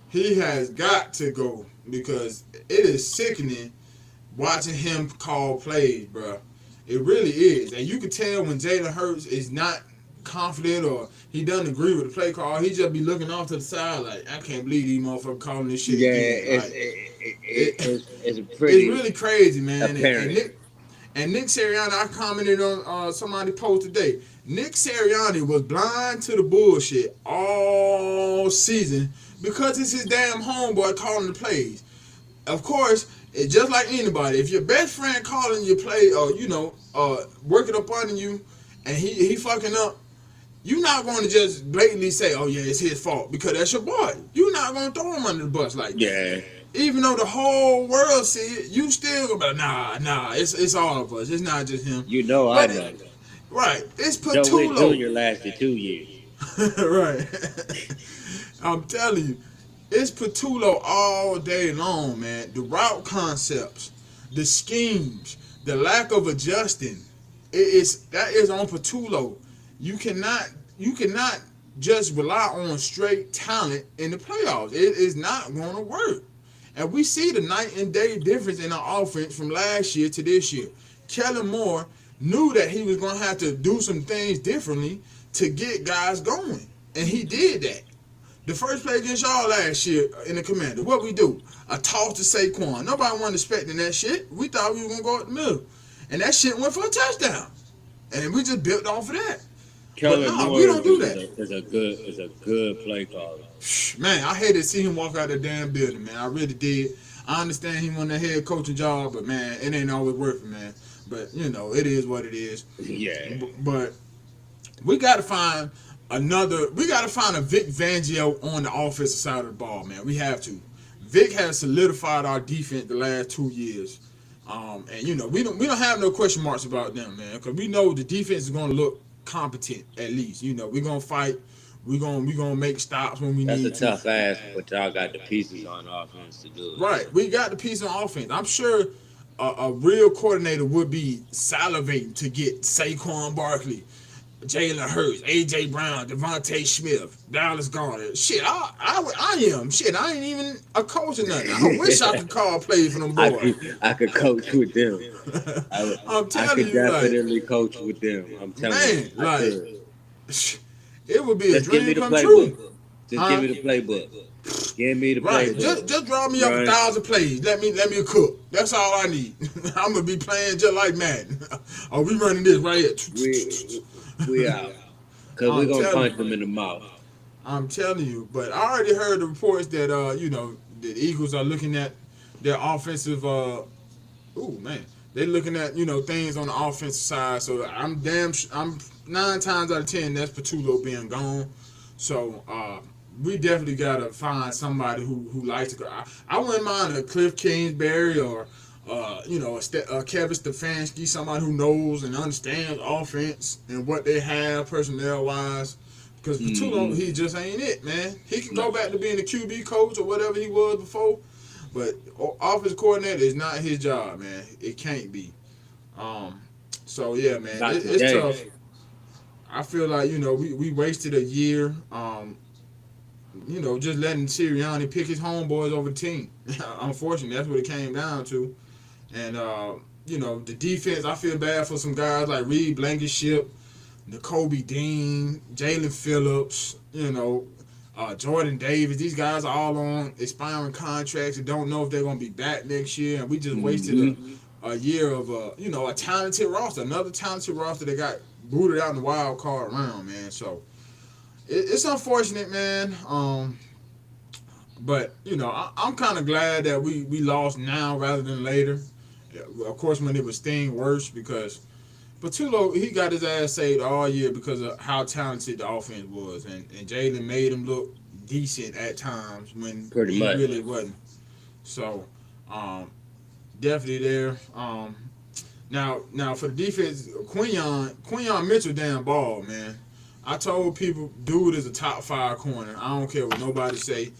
He has got to go because it is sickening watching him call plays, bro. It really is. And you can tell when Jalen Hurts is not confident or he doesn't agree with the play call, he just be looking off to the side like, I can't believe these motherfuckers calling this shit again. It's really crazy, man. And Nick Sirianni, I commented on somebody post today. Nick Sirianni was blind to the bullshit all season because it's his damn homeboy calling the plays. Of course, it's just like anybody. If your best friend calling you play or working up under you and he fucking up, you're not going to just blatantly say, oh yeah, it's his fault because that's your boy. You're not going to throw him under the bus like that. Yeah. Even though the whole world see it, you still gonna be like, nah, it's all of us. It's not just him. I know. Right. It's Patullo. Joe Jr. lasted 2 years. Right. I'm telling you, it's Patullo all day long, man. The route concepts, the schemes, the lack of adjusting. That is on Patullo. You cannot just rely on straight talent in the playoffs. It is not going to work. And we see the night and day difference in our offense from last year to this year. Kellen Moore knew that he was going to have to do some things differently to get guys going. And he did that. The first play against y'all last year in the Commander, what we do? A toss to Saquon. Nobody wasn't expecting that shit. We thought we were going to go up the middle. And that shit went for a touchdown. And we just built off of that. Kellen but no, Moore we don't do that. Is a good play caller. Man, I hated to see him walk out the damn building, man. I really did. I understand he won the head coaching job, but man, it ain't always worth it, man. But you know, it is what it is. Yeah. But we got to find another. We got to find a Vic Fangio on the offensive side of the ball, man. We have to. Vic has solidified our defense the last 2 years, and you know we don't have no question marks about them, man, because we know the defense is going to look competent at least. You know, we're gonna fight. We're gonna make stops when we need to. That's a tough ask, but y'all got the pieces on offense to do it. Right, we got the pieces on offense. I'm sure a real coordinator would be salivating to get Saquon Barkley, Jalen Hurts, A.J. Brown, Devontae Smith, Dallas Goedert. Shit, I am. Shit, I ain't even a coach or nothing. I wish I could call plays for them boys. I could coach with them. I'm telling I could you, definitely coach with them. I'm telling you. Man, it would be just a dream give me the come playbook. true. Just give me the playbook. Give me the playbook. Just draw me up 1,000 plays. Let me cook. That's all I need. I'm gonna be playing just like Madden. Oh, we running this right here. We out. Cause we're gonna punch them in the mouth. I'm telling you, but I already heard the reports that you know, the Eagles are looking at their offensive they're looking at, you know, things on the offensive side. So I'm 9 times out of 10 that's Patullo being gone. So we definitely gotta find somebody who likes to go. I wouldn't mind a Cliff Kingsbury or you know, Kevin Stefanski, somebody who knows and understands offense and what they have personnel wise. Because Patullo, he just ain't it, man. He can go back to being a QB coach or whatever he was before, but offense coordinator is not his job, man. It can't be. So yeah, man, it's tough. I feel like, you know, we wasted a year, you know, just letting Sirianni pick his homeboys over the team. Unfortunately, that's what it came down to. And, you know, the defense, I feel bad for some guys like Reed Blankenship, N'Kobe Dean, Jalen Phillips, you know, Jordan Davis. These guys are all on expiring contracts and don't know if they're going to be back next year. And we just wasted a year of, you know, a talented roster, another talented roster that got booted out in the wild card round, man. So it's unfortunate, man. But, you know, I'm kind of glad that we lost now rather than later. Of course, when it was sting worse, because Patullo, he got his ass saved all year because of how talented the offense was. And Jalen made him look decent at times when he really wasn't. So, definitely there. Now for the defense, Quinyon Mitchell damn ball, man. I told people, dude is a top 5 corner. I don't care what nobody say.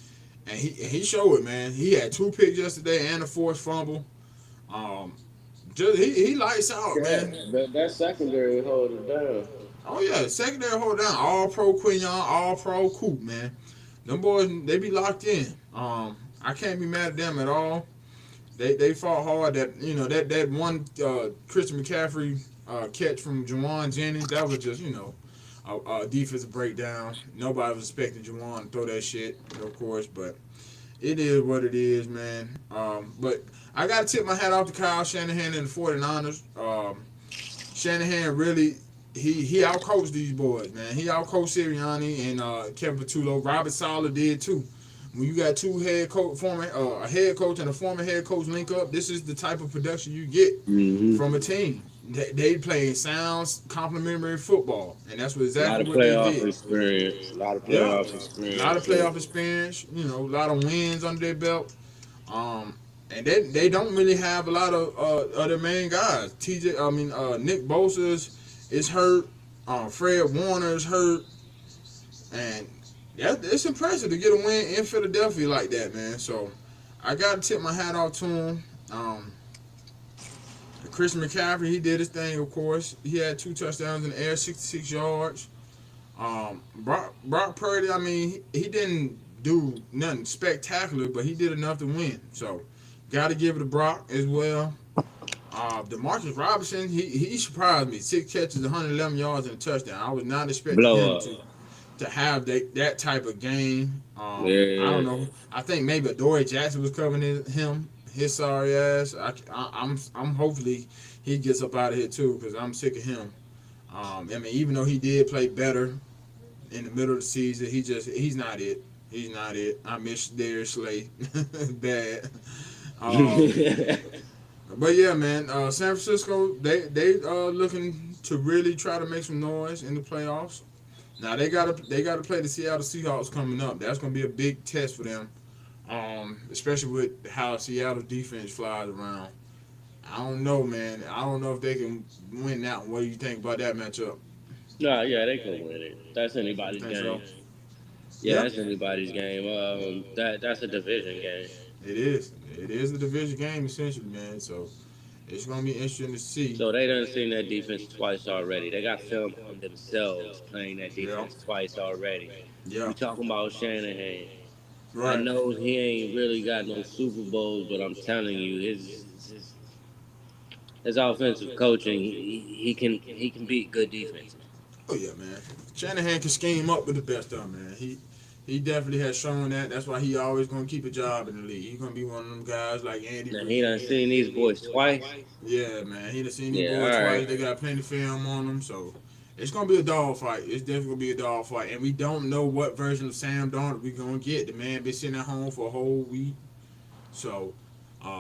And he showed it, man. He had 2 picks yesterday and a forced fumble. He lights out, man. That secondary hold it down. Oh yeah, secondary hold it down. All pro Quinyon, all pro Coop, man. Them boys, they be locked in. I can't be mad at them at all. They fought hard. That, you know, that one Christian McCaffrey catch from Juwan Jennings, that was just, you know, a defensive breakdown. Nobody was expecting Juwan to throw that shit, of course, but it is what it is, man. But I got to tip my hat off to Kyle Shanahan and the 49ers. Shanahan really, he outcoached these boys, man. He outcoached Sirianni and Kevin Patullo. Robert Saleh did too. When you got 2 a head coach and a former head coach link up, this is the type of production you get from a team. They play sound, complimentary football, and that's exactly what they did. A lot of playoff experience. A lot of playoff experience. You know, a lot of wins under their belt. And they don't really have a lot of other main guys. Nick Bosa is hurt. Fred Warner is hurt, and it's impressive to get a win in Philadelphia like that, man. So I got to tip my hat off to him. Christian McCaffrey, he did his thing, of course. He had 2 touchdowns in the air, 66 yards. Brock Purdy, I mean, he didn't do nothing spectacular, but he did enough to win. So, got to give it to Brock as well. Demarcus Robinson, he surprised me. 6 catches, 111 yards, and a touchdown. I was not expecting Blow him up. to have that type of game. I Yeah. don't know. I think maybe Adoree Jackson was covering his sorry ass. I'm hopefully he gets up out of here too because I'm sick of him. I mean, even though he did play better in the middle of the season, he's not it. He's not it. I miss Darius Slay bad. Um, but yeah, man, San Francisco they looking to really try to make some noise in the playoffs. Now they gotta play the Seattle Seahawks coming up. That's gonna be a big test for them, especially with how Seattle defense flies around. I don't know, man. I don't know if they can win that one. What do you think about that matchup? Nah, yeah, they can win it. That's You anybody's think game. so? Yeah, Yeah, that's anybody's game. That's a division game. it is. It is a division game essentially, man. So it's gonna be interesting to see. So they done seen that defense twice already. They got film on themselves playing that Yeah, defense twice already. yeah, You talking about Shanahan? I right. know he ain't really got no Super Bowls, but I'm telling you, his offensive coaching, he can beat good defenses. Oh yeah, man. Shanahan can scheme up with the best of them, man. He definitely has shown that. That's why he always gonna keep a job in the league. He's gonna be one of them guys like Andy Now he done Reid. seen these boys twice. Yeah, man. He done seen these Yeah, boys all twice. right. They got plenty of film on them, so it's gonna be a dog fight. It's definitely gonna be a dog fight, and we don't know what version of Sam Darnold we gonna get. The man been sitting at home for a whole week, so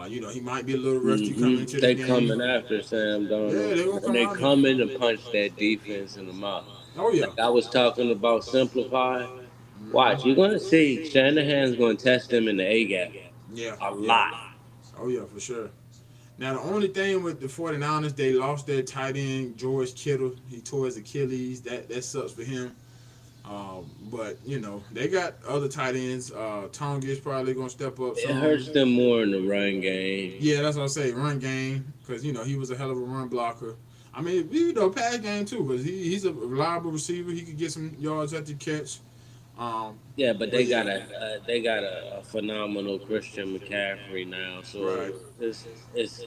he might be a little rusty coming into the They game. coming after Sam Yeah, they Darnold, gonna and come they out. Of coming to punch that defense in the mouth. Oh yeah. Like I was talking about simplify. Hmm. Watch, you're gonna see Shanahan's gonna test them in the A gap Yeah, a yeah. lot. Oh yeah, for sure. Now, the only thing with the 49ers, they lost their tight end, George Kittle. He tore his Achilles. That sucks for him. But, they got other tight ends. Tonga is probably going to step up It some. hurts them more in the run game. Yeah, that's what I say, run game. Because, he was a hell of a run blocker. I mean, pass game too. Because he's a reliable receiver. He could get some yards at the catch. Yeah, but But they yeah, got a phenomenal Christian McCaffrey now. So right. it's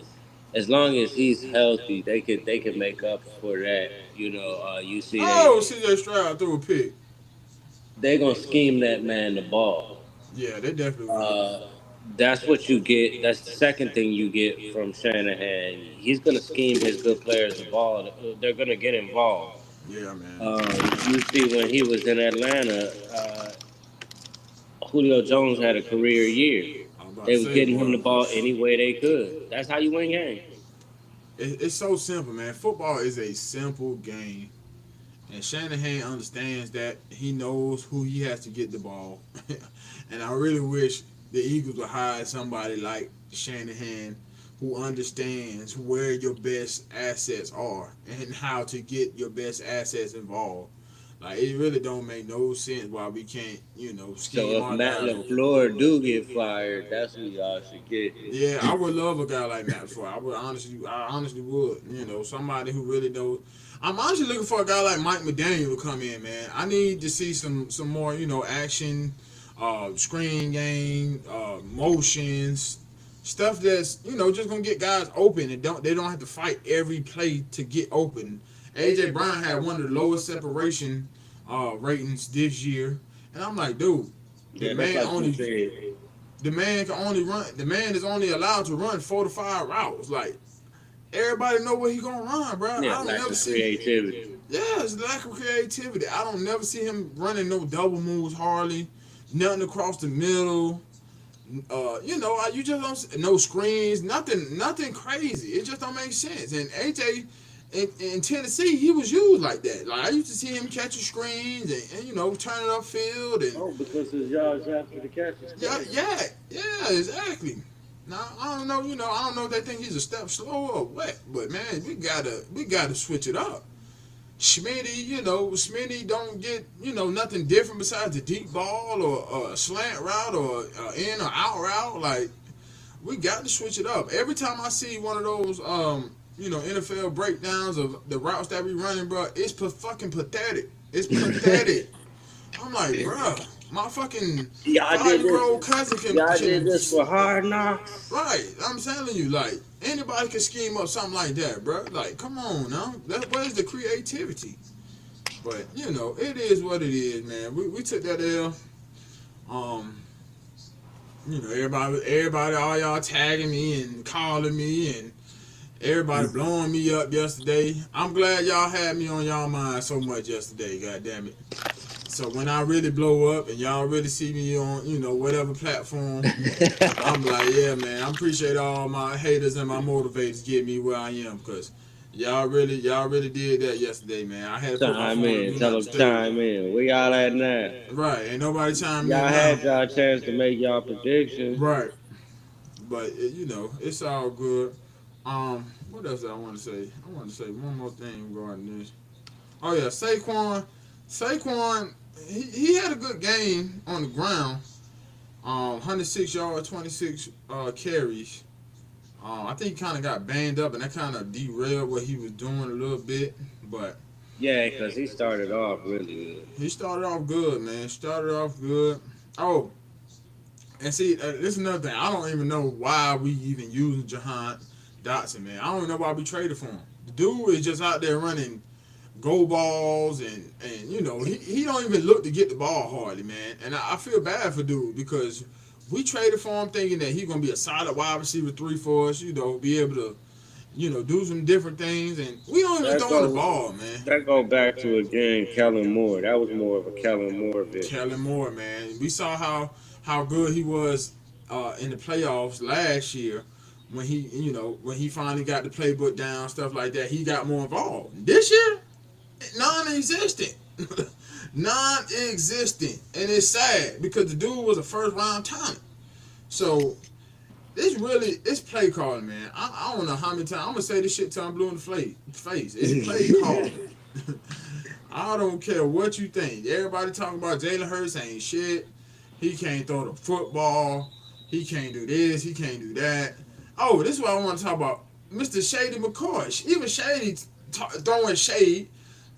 as long as he's healthy, they could make up for that. You see Oh, CJ Stroud threw a pick. they gonna scheme that man the ball. Yeah, they definitely will. Uh, that's what you get. That's the second thing you get from Shanahan. He's gonna scheme his good players the ball. They're gonna get involved. Yeah, man. You see, when he was in Atlanta, Julio Jones had a career year. I was about They to was say, getting him boy. the ball any way they could. That's how you win games. It's so simple, man. Football is a simple game. And Shanahan understands that. He knows who he has to get the ball. And I really wish the Eagles would hire somebody like Shanahan who understands where your best assets are and how to get your best assets involved. Like, it really don't make no sense why we can't, scheme So if our Matt guys open. LaFleur do get fired, that's who y'all should get. Yeah, I would love a guy like Matt Ford. I honestly would. Somebody who really knows. I'm honestly looking for a guy like Mike McDaniel to come in, man. I need to see some more, action, screen game, motions, stuff that's just gonna get guys open and they don't have to fight every play to get open. AJ Brown had one of the lowest separation ratings this year, and I'm like, dude, the Yeah, that's man like you only said. the man can only run. The man is only allowed to run 4 to 5 routes. Like, everybody know what he gonna run, bro. I Yeah, don't lack never of see. creativity. Yeah, it's lack of creativity. I don't never see him running no double moves hardly, nothing across the middle. You just don't no screens, nothing crazy. It just don't make sense. And AJ in Tennessee, he was used like that. Like, I used to see him catching screens and turning up field and Oh, because his yards after the catch is yeah, crazy. yeah, exactly. Now I don't know, I don't know if they think he's a step slower or what, but man, we gotta switch it up. Smitty don't get nothing different besides the deep ball or a slant route or in or out route. Like, we got to switch it up. Every time I see one of those NFL breakdowns of the routes that we running, bro, it's fucking pathetic. It's pathetic. I'm like, bro, My fucking Y'all did 5-year-old this. cousin Y'all did can this for Hard Knocks. right. I'm telling you, like anybody can scheme up something like that, bro. Like, come on now. Where's the creativity? But you know, it is what it is, man. We took that L. Um, you know, everybody, all y'all tagging me and calling me and everybody blowing me up yesterday. I'm glad y'all had me on y'all mind so much yesterday. God damn it. So when I really blow up and y'all really see me on, you know, whatever platform, I'm like, yeah, man, I appreciate all my haters and my motivators get me where I am, because y'all really did that yesterday, man. I had to put my Chime phone on in. do Tell not them disturb. chime in. Where y'all at now? Right, ain't nobody chiming Y'all in now. had y'all chance to make y'all predictions. Right, but you know, it's all good. What else did I want to say? I want to say one more thing regarding this. Oh yeah, Saquon, he had a good game on the ground. 106 yards, 26 carries. I think he kind of got banged up, and that kind of derailed what he was doing a little bit. But Yeah, because he started off really good. he started off good, man. Started off good. Oh, and see, this is another thing. I don't even know why we even using Jahan Dotson, man. I don't even know why we traded for him. The dude is just out there running go balls and you know he don't even look to get the ball hardly, man. And I feel bad for dude because we traded for him thinking that he's gonna be a solid wide receiver 3 for us, you know, be able to, you know, do some different things, and we don't even That throw the go ball, man. that go back to again Kellen Moore. That was more of a Kellen Moore vision. Kellen Moore, man. We saw how good he was in the playoffs last year when he, you know, when he finally got the playbook down, stuff like that. He got more involved. This year, non-existent. Non-existent. And it's sad because the dude was a first round talent. So it's play calling, man. I don't know how many times I'm gonna say this shit till I'm blue in the face. It's play calling. I don't care what you think. Everybody talking about Jalen Hurts ain't shit. He can't throw the football. He can't do this. He can't do that. Oh, this is what I want to talk about. Mr. Shady McCoy. Even Shady throwing shade,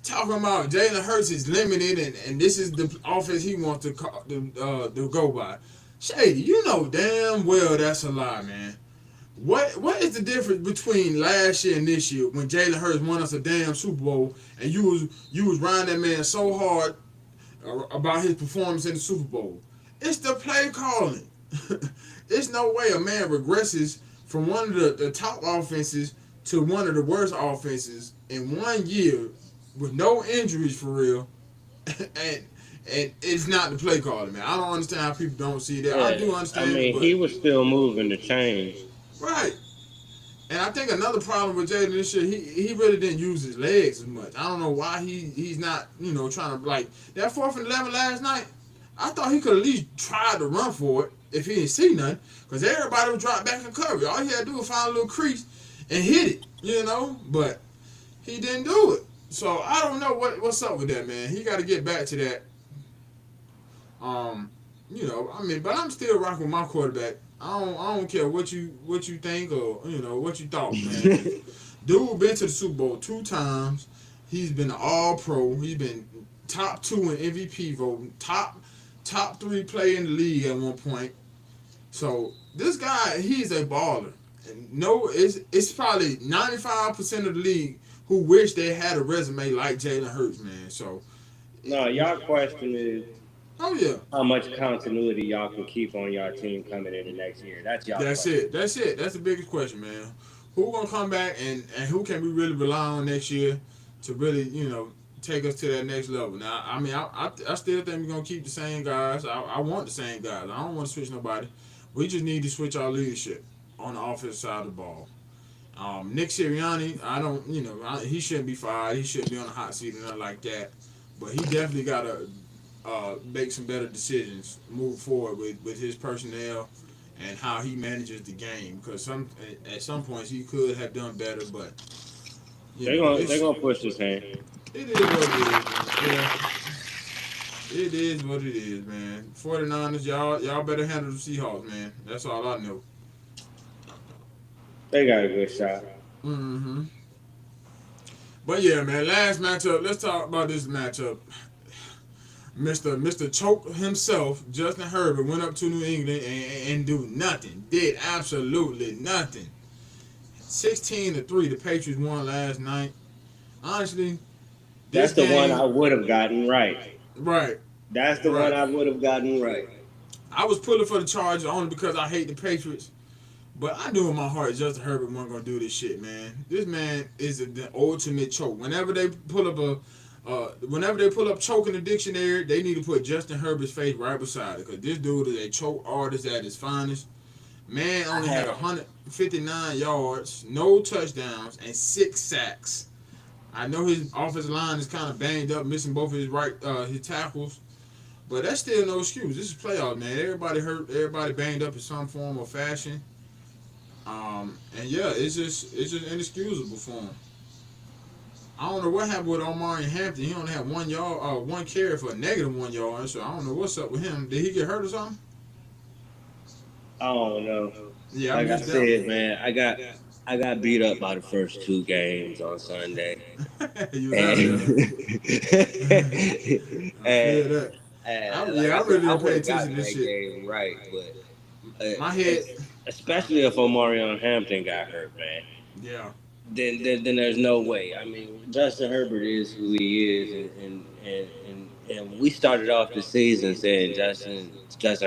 talking about Jalen Hurts is limited and this is the offense he wants to go by. Shady, you know damn well that's a lie, man. What is the difference between last year and this year when Jalen Hurts won us a damn Super Bowl and you was riding that man so hard about his performance in the Super Bowl? It's the play calling. There's no way a man regresses from one of the top offenses to one of the worst offenses in 1 year with no injuries for real, and it's not the play calling, man. I don't understand how people don't see that. Yeah, I do I understand it, mean but he was still moving the chains. right. And I think another problem with Jaden this year, he really didn't use his legs as much. I don't know why he's not, you know, trying to, like, that 4th and 11 last night, I thought he could at least try to run for it if he didn't see nothing, because everybody would drop back and cover. All he had to do was find a little crease and hit it, you know, but he didn't do it. So I don't know what's up with that, man. He got to get back to that. You know, I mean, but I'm still rocking with my quarterback. I don't care what you think or you know what you thought, man. Dude been to the Super Bowl 2 times. He's been an All Pro. He's been top 2 in MVP voting. Top 3 player in the league at one point. So this guy, he's a baller. And no, it's probably 95% of the league who wish they had a resume like Jalen Hurts, man. So No, y'all question is oh yeah. how much continuity y'all can keep on y'all team coming into next year. That's y'all question. That's it. That's the biggest question, man. Who gonna come back and who can we really rely on next year to really, you know, take us to that next level? Now, I mean, I still think we're gonna keep the same guys. I want the same guys. I don't want to switch nobody. We just need to switch our leadership on the offensive side of the ball. Nick Sirianni, I don't, you know, he shouldn't be fired. He shouldn't be on the hot seat or nothing like that. But he definitely got to make some better decisions, move forward with his personnel and how he manages the game. Because at some points he could have done better, but They're gonna push his hand. It is what it is, man. Yeah. It is what it is, man. 49ers, y'all better handle the Seahawks, man. That's all I know. They got a good shot. Mm-hmm. But yeah, man, last matchup. Let's talk about this matchup. Mr. Choke himself, Justin Herbert, went up to New England and do nothing. Did absolutely nothing. 16-3, the Patriots won last night. Honestly, this That's the one game, I would have gotten right. right, That's the one right. I would have gotten right. I was pulling for the Chargers only because I hate the Patriots. But I knew in my heart Justin Herbert wasn't gonna do this shit, man. This man is the ultimate choke. Whenever they pull up choke in the dictionary, they need to put Justin Herbert's face right beside it, because this dude is a choke artist at his finest. Man only had 159 yards, no touchdowns, and 6 sacks. I know his offensive line is kind of banged up, missing both of his tackles, but that's still no excuse. This is playoff, man. Everybody hurt, everybody banged up in some form or fashion. And yeah, it's just inexcusable for him. I don't know what happened with Omari Hampton. He only had 1 carry for a -1 yard. So I don't know what's up with him. Did he get hurt or something? I don't know. Yeah, like I said, man, I got beat up by the first 2 games on Sunday. You was out there. I really didn't pay attention to this shit. Game right, but my head, especially if Omari Hampton got hurt, man. Yeah. Then there's no way. I mean, Justin Herbert is who he is, and we started off the season saying Justin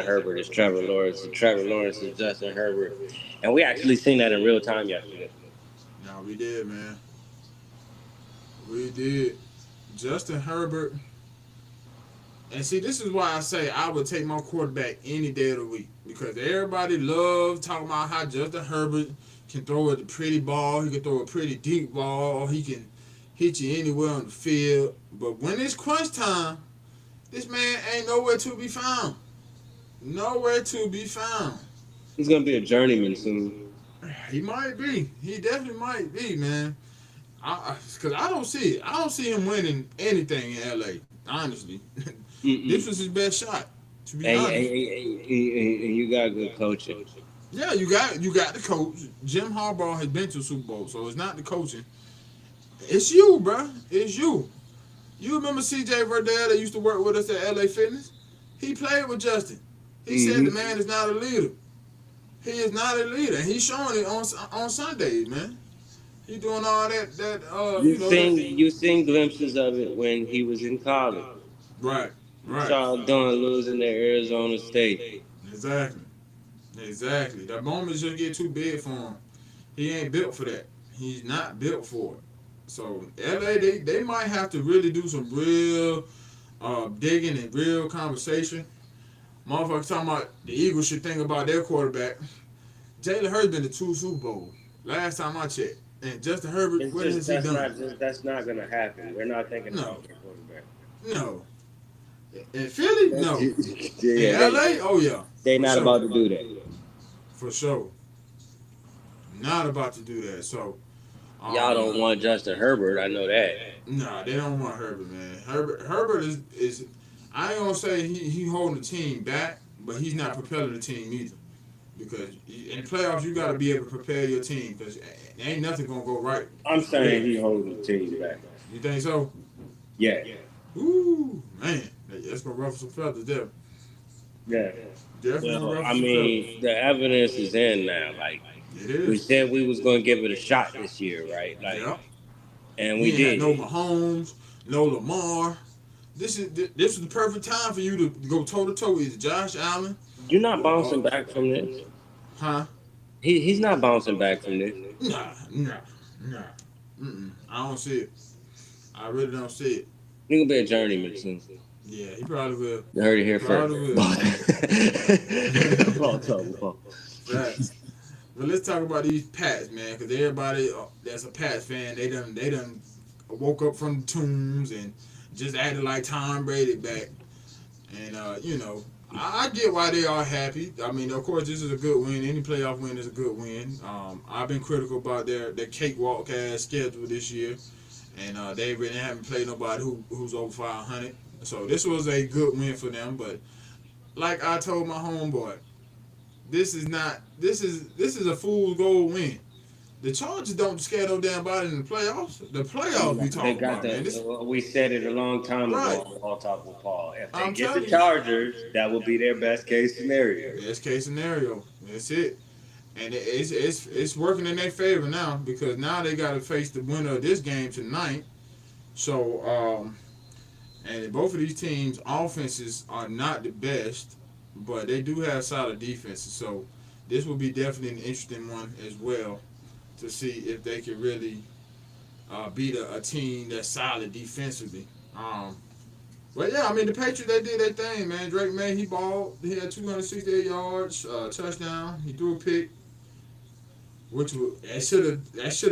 Herbert is Trevor Lawrence, and Trevor Lawrence is Justin Herbert, and we actually seen that in real time yesterday. No, we did, man. We did. Justin Herbert. And see, this is why I say I would take my quarterback any day of the week, because everybody loves talking about how Justin Herbert can throw a pretty ball, he can throw a pretty deep ball, or he can hit you anywhere on the field. But when it's crunch time, this man ain't nowhere to be found. Nowhere to be found. He's gonna be a journeyman soon. He might be. He definitely might be, man. Because I don't see it. I don't see him winning anything in LA. Honestly, this was his best shot. To be honest, and you got good coaching. Yeah, you got the coach. Jim Harbaugh has been to the Super Bowl, so it's not the coaching. It's you, bro. It's you. You remember C.J. Verdell that used to work with us at LA Fitness? He played with Justin. He said the man is not a leader. He is not a leader, and he's showing it on Sundays, man. He doing all that. You seen glimpses of it when he was in college. Right. Charles Dunn losing to Arizona State. Exactly. That moment just get too big for him. He ain't built for that. He's not built for it. So LA, they might have to really do some real digging and real conversation. Motherfuckers talking about the Eagles should think about their quarterback. Jalen Hurts been to 2 Super Bowls last time I checked. And Justin Herbert, what has he done? That's not going to happen. They're not thinking about their quarterback. No. In Philly? No. Yeah, in LA? Oh, yeah. They're not about to do that. For sure. Not about to do that. So, y'all don't want Justin Herbert. I know that. Nah, they don't want Herbert, man. Herbert is I ain't going to say he holding the team back, but he's not propelling the team either. Because in the playoffs, you got to be able to prepare your team, because ain't nothing going to go right. I'm saying he holding the team back. You think so? Yeah. Ooh, man. That's going to ruffle some feathers there. Yeah. Definitely. I mean, the evidence is in now. Like, it is. We said we was going to give it a shot this year, right? Like, yeah. And we did. No Mahomes, no Lamar. This is the perfect time for you to go toe-to-toe with Josh Allen. You're not bouncing back from this. Huh? He's not bouncing back from this. Nah. I don't see it. I really don't see it. He's going to be a journeyman soon. Yeah, he probably will. You heard it here first. Will. But let's talk about these Pats, man, because everybody that's a Pats fan, they done woke up from the tombs and just acted like Tom Brady back. And, I get why they are happy. I mean, of course, this is a good win. Any playoff win is a good win. I've been critical about their cakewalk ass schedule this year, and they really haven't played nobody who's over 500. So this was a good win for them. But like I told my homeboy, this is a fool's gold win. The Chargers don't scare no damn body in the playoffs. The playoffs we They talking got about, man. that. We said it a long time Right. ago. I'll talk with Paul. If they I'm get the telling you. Chargers, that would be their best case scenario. Best case scenario. That's it. And it's working in their favor now because now they got to face the winner of this game tonight. So and both of these teams' offenses are not the best, but they do have solid defenses. So this will be definitely an interesting one as well to see if they can really beat a team that's solid defensively. But yeah, I mean the Patriots, they did their thing, man. Drake May, he balled. He had 268 yards, touchdown. He threw a pick, which should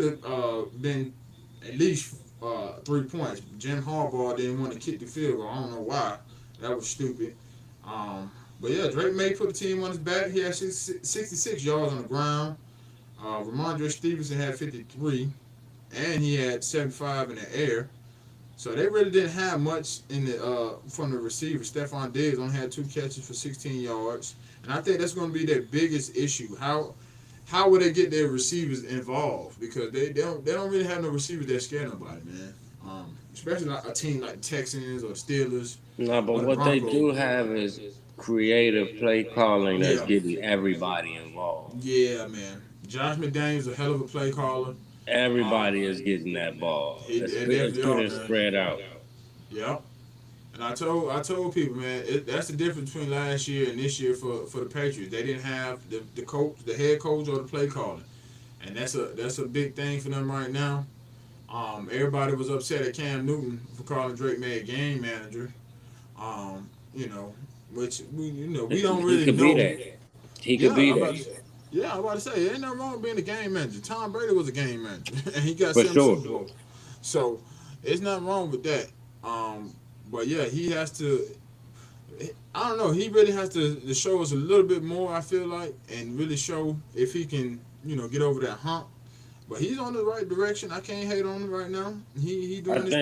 have been at least 3 points. Jim Harbaugh didn't want to kick the field goal. I don't know why. That was stupid. But yeah, Drake May put the team on his back. He had 66 yards on the ground. Ramondre Stevenson had 53, and he had 75 in the air. So they really didn't have much in the from the receiver. Stephon Diggs only had 2 catches for 16 yards, and I think that's going to be their biggest issue. How will they get their receivers involved? Because they don't really have no receivers that scare nobody, man. Especially like a team like the Texans or the Steelers. No, but what they do have is creative play calling that's getting everybody involved. Yeah, man. Josh McDaniels a hell of a play caller. Everybody is getting that ball. It's good and spread out. Yep. And I told people, man, that's the difference between last year and this year for the Patriots. They didn't have the coach, the head coach, or the play caller, and that's a big thing for them right now. Everybody was upset at Cam Newton for calling Drake May a game manager. Which we don't really know. He could be that. Yeah, I'm about to say, ain't nothing wrong with being a game manager. Tom Brady was a game manager, and he got for 7 sure. Super Bowls. So, it's nothing wrong with that. But yeah, he has to. I don't know. He really has to show us a little bit more. I feel like, and really show if he can, get over that hump. But he's on the right direction. I can't hate on him right now. He doing his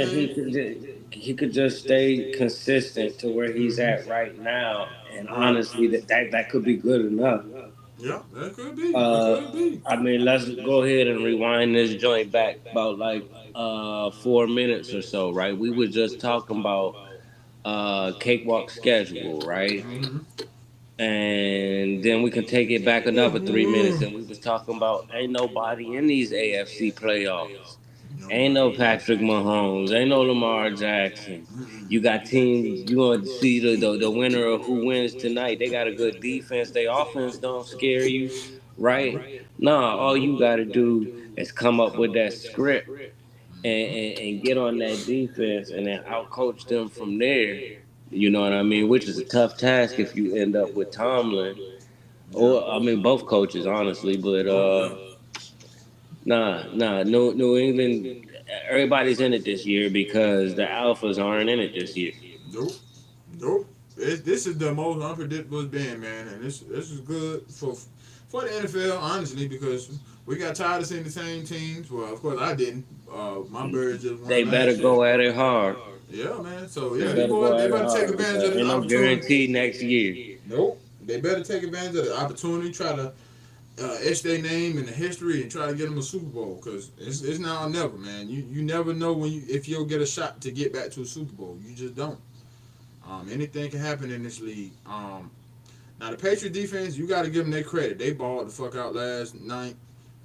thing. He could just stay consistent to where he's at right now, and honestly, that could be good enough. Yeah, that could be. I mean, let's go ahead and rewind this joint back about like 4 minutes or so, right? We were just talking about cakewalk schedule, right? Mm-hmm. And then we can take it back another 3 minutes, and we was talking about ain't nobody in these AFC playoffs. Ain't no Patrick Mahomes. Ain't no Lamar Jackson. You got teams. You going to see the winner of who wins tonight. They got a good defense. Their offense don't scare you, right? Nah, all you got to do is come up with that script and get on that defense and then outcoach them from there. You know what I mean? Which is a tough task if you end up with Tomlin. Or, I mean, both coaches, honestly. But, New England, everybody's in it this year because the Alphas aren't in it this year. Nope. This is the most unpredictable it's been, man. And this is good for the NFL, honestly, because we got tired of seeing the same teams. Well, of course, I didn't. My Birds just won. They better go at it hard. Yeah, man. So, yeah, they better take advantage of the opportunity. No guarantee next year. Nope. They better take advantage of the opportunity, try to etch their name in the history and try to get them a Super Bowl, because it's now or never, man. You never know if you'll get a shot to get back to a Super Bowl. You just don't. Anything can happen in this league. Now, the Patriots defense, you got to give them their credit. They balled the fuck out last night.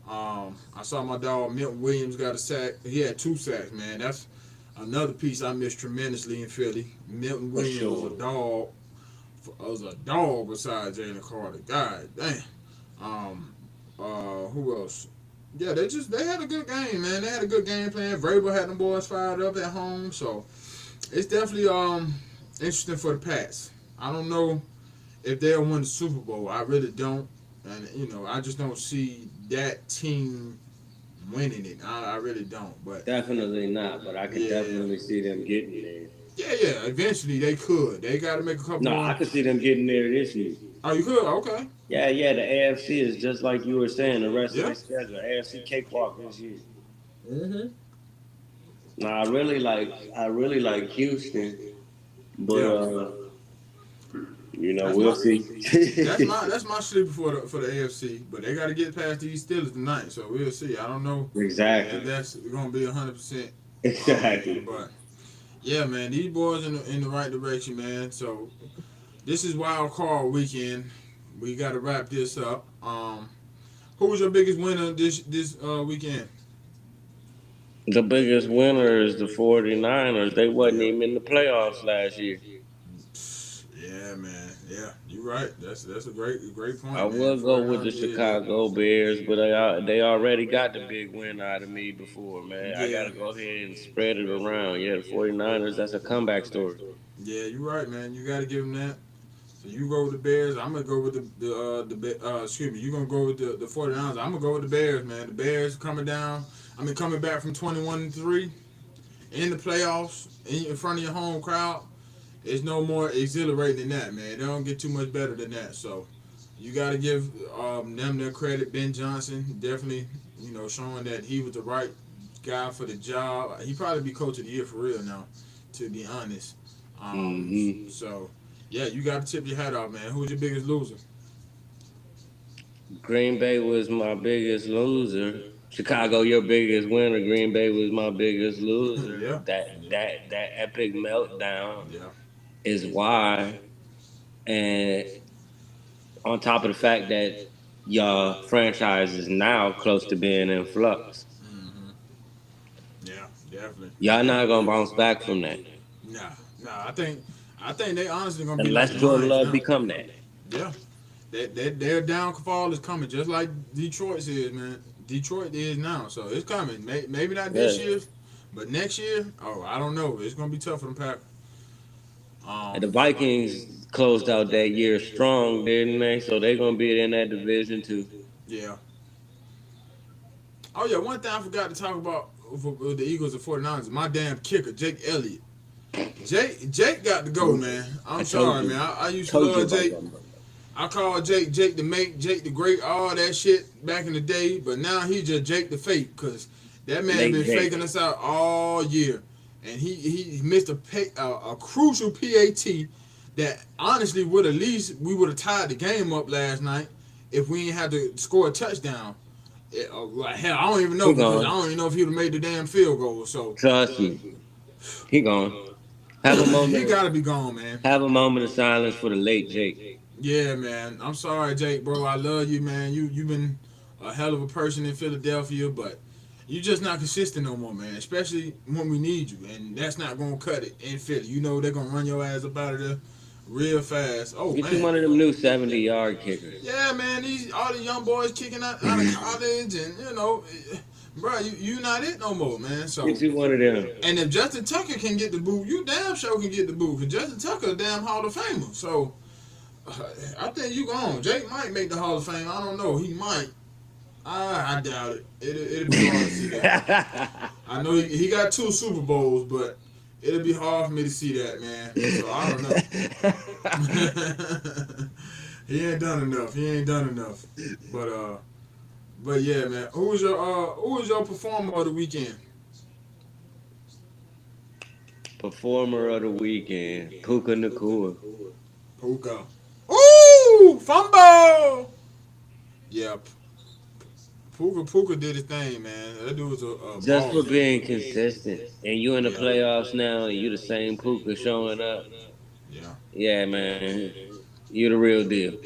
I saw my dog Milton Williams got a sack. He had 2 sacks, man. That's another piece I missed tremendously in Philly. Milton Williams was a dog. Was a dog besides Jalen Carter. God damn. Who else? Yeah, they had a good game, man. They had a good game plan. Vrabel had them boys fired up at home, so it's definitely interesting for the Pats. I don't know if they'll win the Super Bowl. I really don't, and I just don't see that team winning it. I really don't. But definitely not. But I can definitely see them getting there. Yeah. Eventually they could. They got to make a couple. No, I could see them getting there this year. Oh, you could? Okay. Yeah. The AFC is just like you were saying. The rest of the schedule, AFC cakewalk this year. Mhm. No, I really like Houston, but We'll see. that's my sleeper for the AFC. But they got to get past these Steelers tonight, so we'll see. I don't know Exactly. if that's gonna be 100%. Exactly. But yeah, man, these boys in the right direction, man. So this is Wild Card weekend. We got to wrap this up. Who was your biggest winner this weekend? The biggest winner is the 49ers. They wasn't even in the playoffs last year. Yeah, man. Yeah, you're right. That's a great point, I man. would go with the Chicago Bears, but they already got the big win out of me before, man. I got to go ahead and spread it around. Yeah, the 49ers, that's a comeback story. Yeah, you're right, man. You got to give them that. So you go with the Bears. I'm gonna go with excuse me. You're gonna go with the 49ers. I'm gonna go with the Bears, man. The Bears coming down. Coming back from 21-3 in the playoffs in front of your home crowd. It's no more exhilarating than that, man. They don't get too much better than that. So you got to give them their credit. Ben Johnson definitely, showing that he was the right guy for the job. He probably be coach of the year for real now, to be honest. So yeah, you got to tip your hat off, man. Who's your biggest loser? Green Bay was my biggest loser. Chicago, your biggest winner. Green Bay was my biggest loser. Yeah. That epic meltdown Yeah. is why. And on top of the fact that your franchise is now close to being in flux. Yeah, definitely. Y'all not gonna bounce back from that. Nah. I think they honestly gonna be unless like Jordan Love become that. Yeah. Their downfall is coming, just like Detroit's is, man. Detroit is now, so it's coming. Maybe not this year, but next year, I don't know. It's gonna be tough for the Packers. And the Vikings closed out that year strong, didn't they? So they're gonna be in that division too. Yeah. Oh yeah, one thing I forgot to talk about with the Eagles and 49ers, my damn kicker, Jake Elliott. Jake got to go, man. I'm sorry, man. I used to love Jake. I called Jake Jake the Great, all that shit back in the day, but now he just Jake the Fake, because that man been faking us out all year. And he missed a crucial PAT that honestly would at least we would have tied the game up last night if we didn't have to score a touchdown. Hell, I don't even know because I don't even know if he would have made the damn field goal. So trust me, he gone. Have a moment. He gotta be gone, man. Have a moment of silence for the late Jake. Yeah, man. I'm sorry, Jake, bro. I love you, man. You've been a hell of a person in Philadelphia, but you just not consistent no more, man. Especially when we need you, and that's not gonna cut it in Philly. You know they're gonna run your ass up out of there real fast. Oh, Get you one of them new 70-yard kickers. Yeah, man. All the young boys kicking out of college, and bro, you not it no more, man. So get you one of them. And if Justin Tucker can get the boot, you damn sure can get the boot. Cause Justin Tucker a damn Hall of Famer. So I think you gone. Jake might make the Hall of Fame. I don't know. He might. I doubt it. It'll be hard to see that. I know he got 2 Super Bowls, but it'll be hard for me to see that, man. So I don't know. He ain't done enough. But yeah, man. Who was your performer of the weekend? Performer of the weekend, Puka Nacua. Puka. Ooh, fumble. Yeah. Puka did his thing, man. That dude was a just ball. For being consistent. And you in the playoffs now, and you the same Puka showing up. Yeah, man. You the real deal.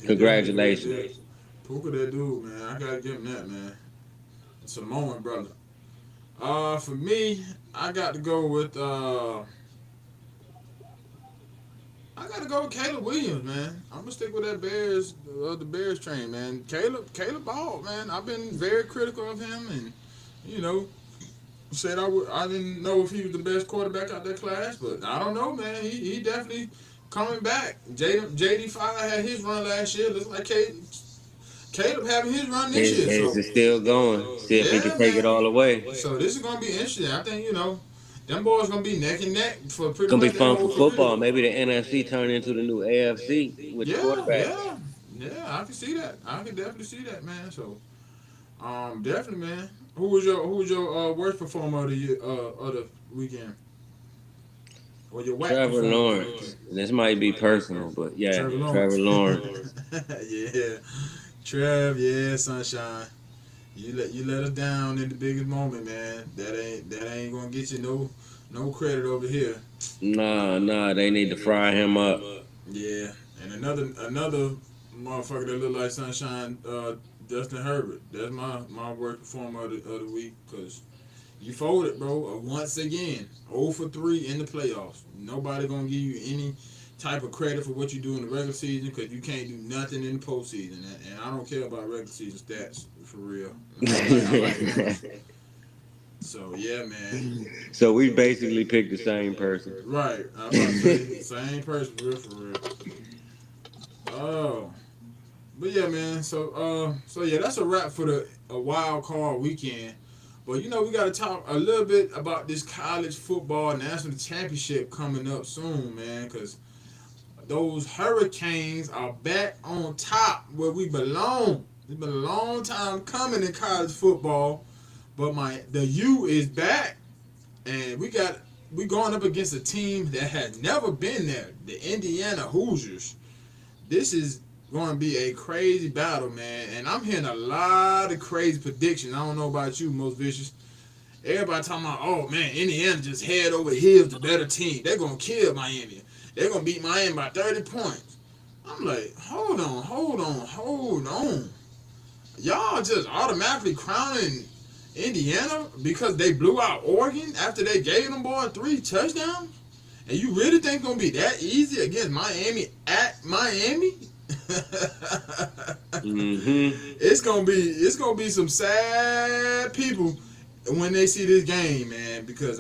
Congratulations. Puka, that dude, man. I gotta give him that, man. It's a moment, brother. For me, I got to go with Caleb Williams, man. I'm gonna stick with that the Bears train, man. Caleb ball, man. I've been very critical of him, and said I didn't know if he was the best quarterback out that class, but I don't know, man. He definitely coming back. JD5 had his run last year. Looks like Caleb having his run this year. So it's still going. See if he can take it all away. So this is gonna be interesting. I think them boys gonna be neck and neck for pretty much. Gonna be fun for football. Maybe the NFC turn into the new AFC with the quarterback. Yeah, I can see that. I can definitely see that, man. So, definitely, man. Who was your worst performer of the weekend? or your whack Trevor performance. Lawrence. This might be personal, but yeah, Trevor Lawrence. Yeah, Trev. Yeah, sunshine. You let us down in the biggest moment, man. That ain't gonna get you no credit over here. Nah, they need to fry him up. Yeah, and another motherfucker that look like sunshine, Justin Herbert. That's my worst performer of the week because you folded, bro. Once again, 0 for 3 in the playoffs. Nobody gonna give you any type of credit for what you do in the regular season because you can't do nothing in the postseason. And I don't care about regular season stats for real. I like so yeah, man. So we basically picked the same person. Right. I was about to say same person, for real. Oh. But yeah, man. So yeah, that's a wrap for a wild card weekend. But you know, we got to talk a little bit about this college football national championship coming up soon, man, because those Hurricanes are back on top where we belong. It's been a long time coming in college football, but the U is back, and we going up against a team that has never been there, the Indiana Hoosiers. This is going to be a crazy battle, man. And I'm hearing a lot of crazy predictions. I don't know about you, Most Vicious. Everybody talking about, oh, man, Indiana just head over heels the better team. They're going to kill Miami. They're going to beat Miami by 30 points. I'm like, hold on. Y'all just automatically crowning Indiana because they blew out Oregon after they gave them, boy, 3 touchdowns? And you really think it's going to be that easy against Miami at Miami? It's gonna be some sad people when they see this game, man. Because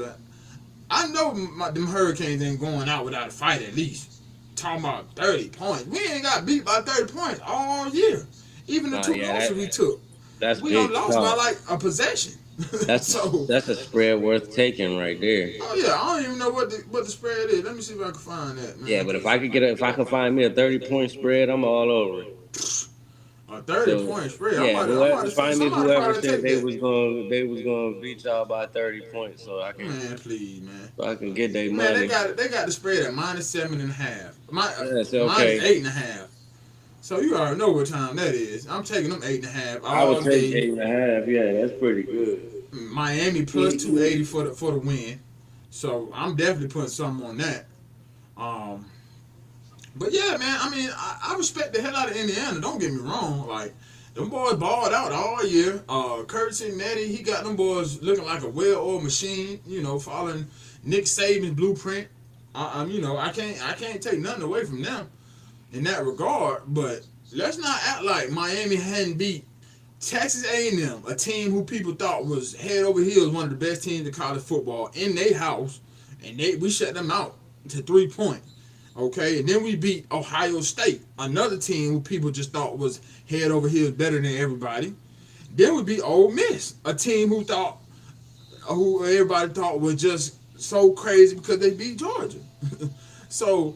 I know them Hurricanes ain't going out without a fight at least. Talking about 30 points, we ain't got beat by 30 points all year. Even the 2 losses we took, we done lost by like a possession. That's a spread worth taking right there. Oh yeah, I don't even know what the spread is. Let me see if I can find that, man. Yeah, but if I could find me a 30-point spread, I'm all over it. A 30-point spread. Yeah, whoever said they was gonna beat y'all by 30 points, so I can. Man, please, man. So I can get their money. Man, they got the spread at -7.5. That's okay. -8.5. So you already know what time that is. I'm taking them 8.5. I would take 8.5. Yeah, that's pretty good. Miami plus 280 for the win. So I'm definitely putting something on that. But yeah, man. I mean, I respect the hell out of Indiana. Don't get me wrong. Like them boys balled out all year. Kurt Cincinnati, he got them boys looking like a well-oiled machine. You know, following Nick Saban's blueprint. You know, I can't take nothing away from them in that regard, but let's not act like Miami hadn't beat Texas A&M, a team who people thought was head over heels one of the best teams in college football in their house, and we shut them out to 3 points. Okay, and then we beat Ohio State, another team who people just thought was head over heels better than everybody. Then we beat Ole Miss, a team who everybody thought was just so crazy because they beat Georgia. So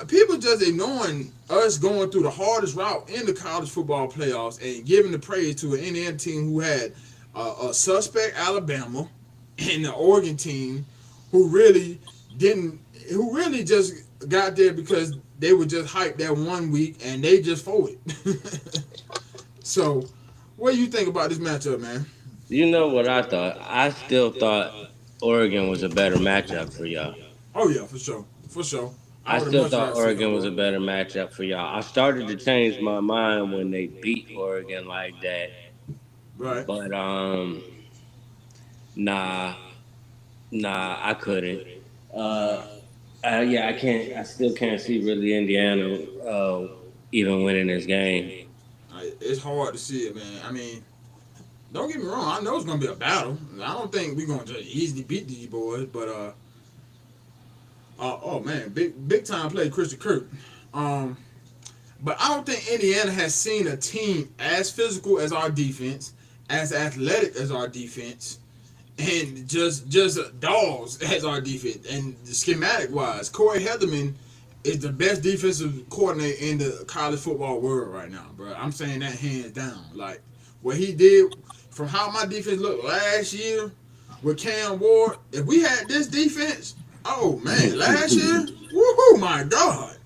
people just ignoring us going through the hardest route in the college football playoffs and giving the praise to an Indiana team who had a suspect Alabama and the Oregon team who really just got there because they were just hyped that 1 week and they just folded. So, what do you think about this matchup, man? You know what I thought? I still thought Oregon was a better matchup for y'all. Oh yeah, for sure. I still thought Oregon was a better matchup for y'all. I started to change my mind when they beat Oregon like that. Right. But nah, I couldn't. I can't. I still can't see really Indiana even winning this game. It's hard to see it, man. I mean, don't get me wrong. I know it's gonna be a battle. I don't think we're gonna just easily beat these boys, but oh man, big time play, Christian Kirk. But I don't think Indiana has seen a team as physical as our defense, as athletic as our defense, and just dogs as our defense. And schematic wise, Corey Heatherman is the best defensive coordinator in the college football world right now, bro. I'm saying that hands down. Like what he did, from how my defense looked last year with Cam Ward, if we had this defense, Oh man, last year, woohoo, my God,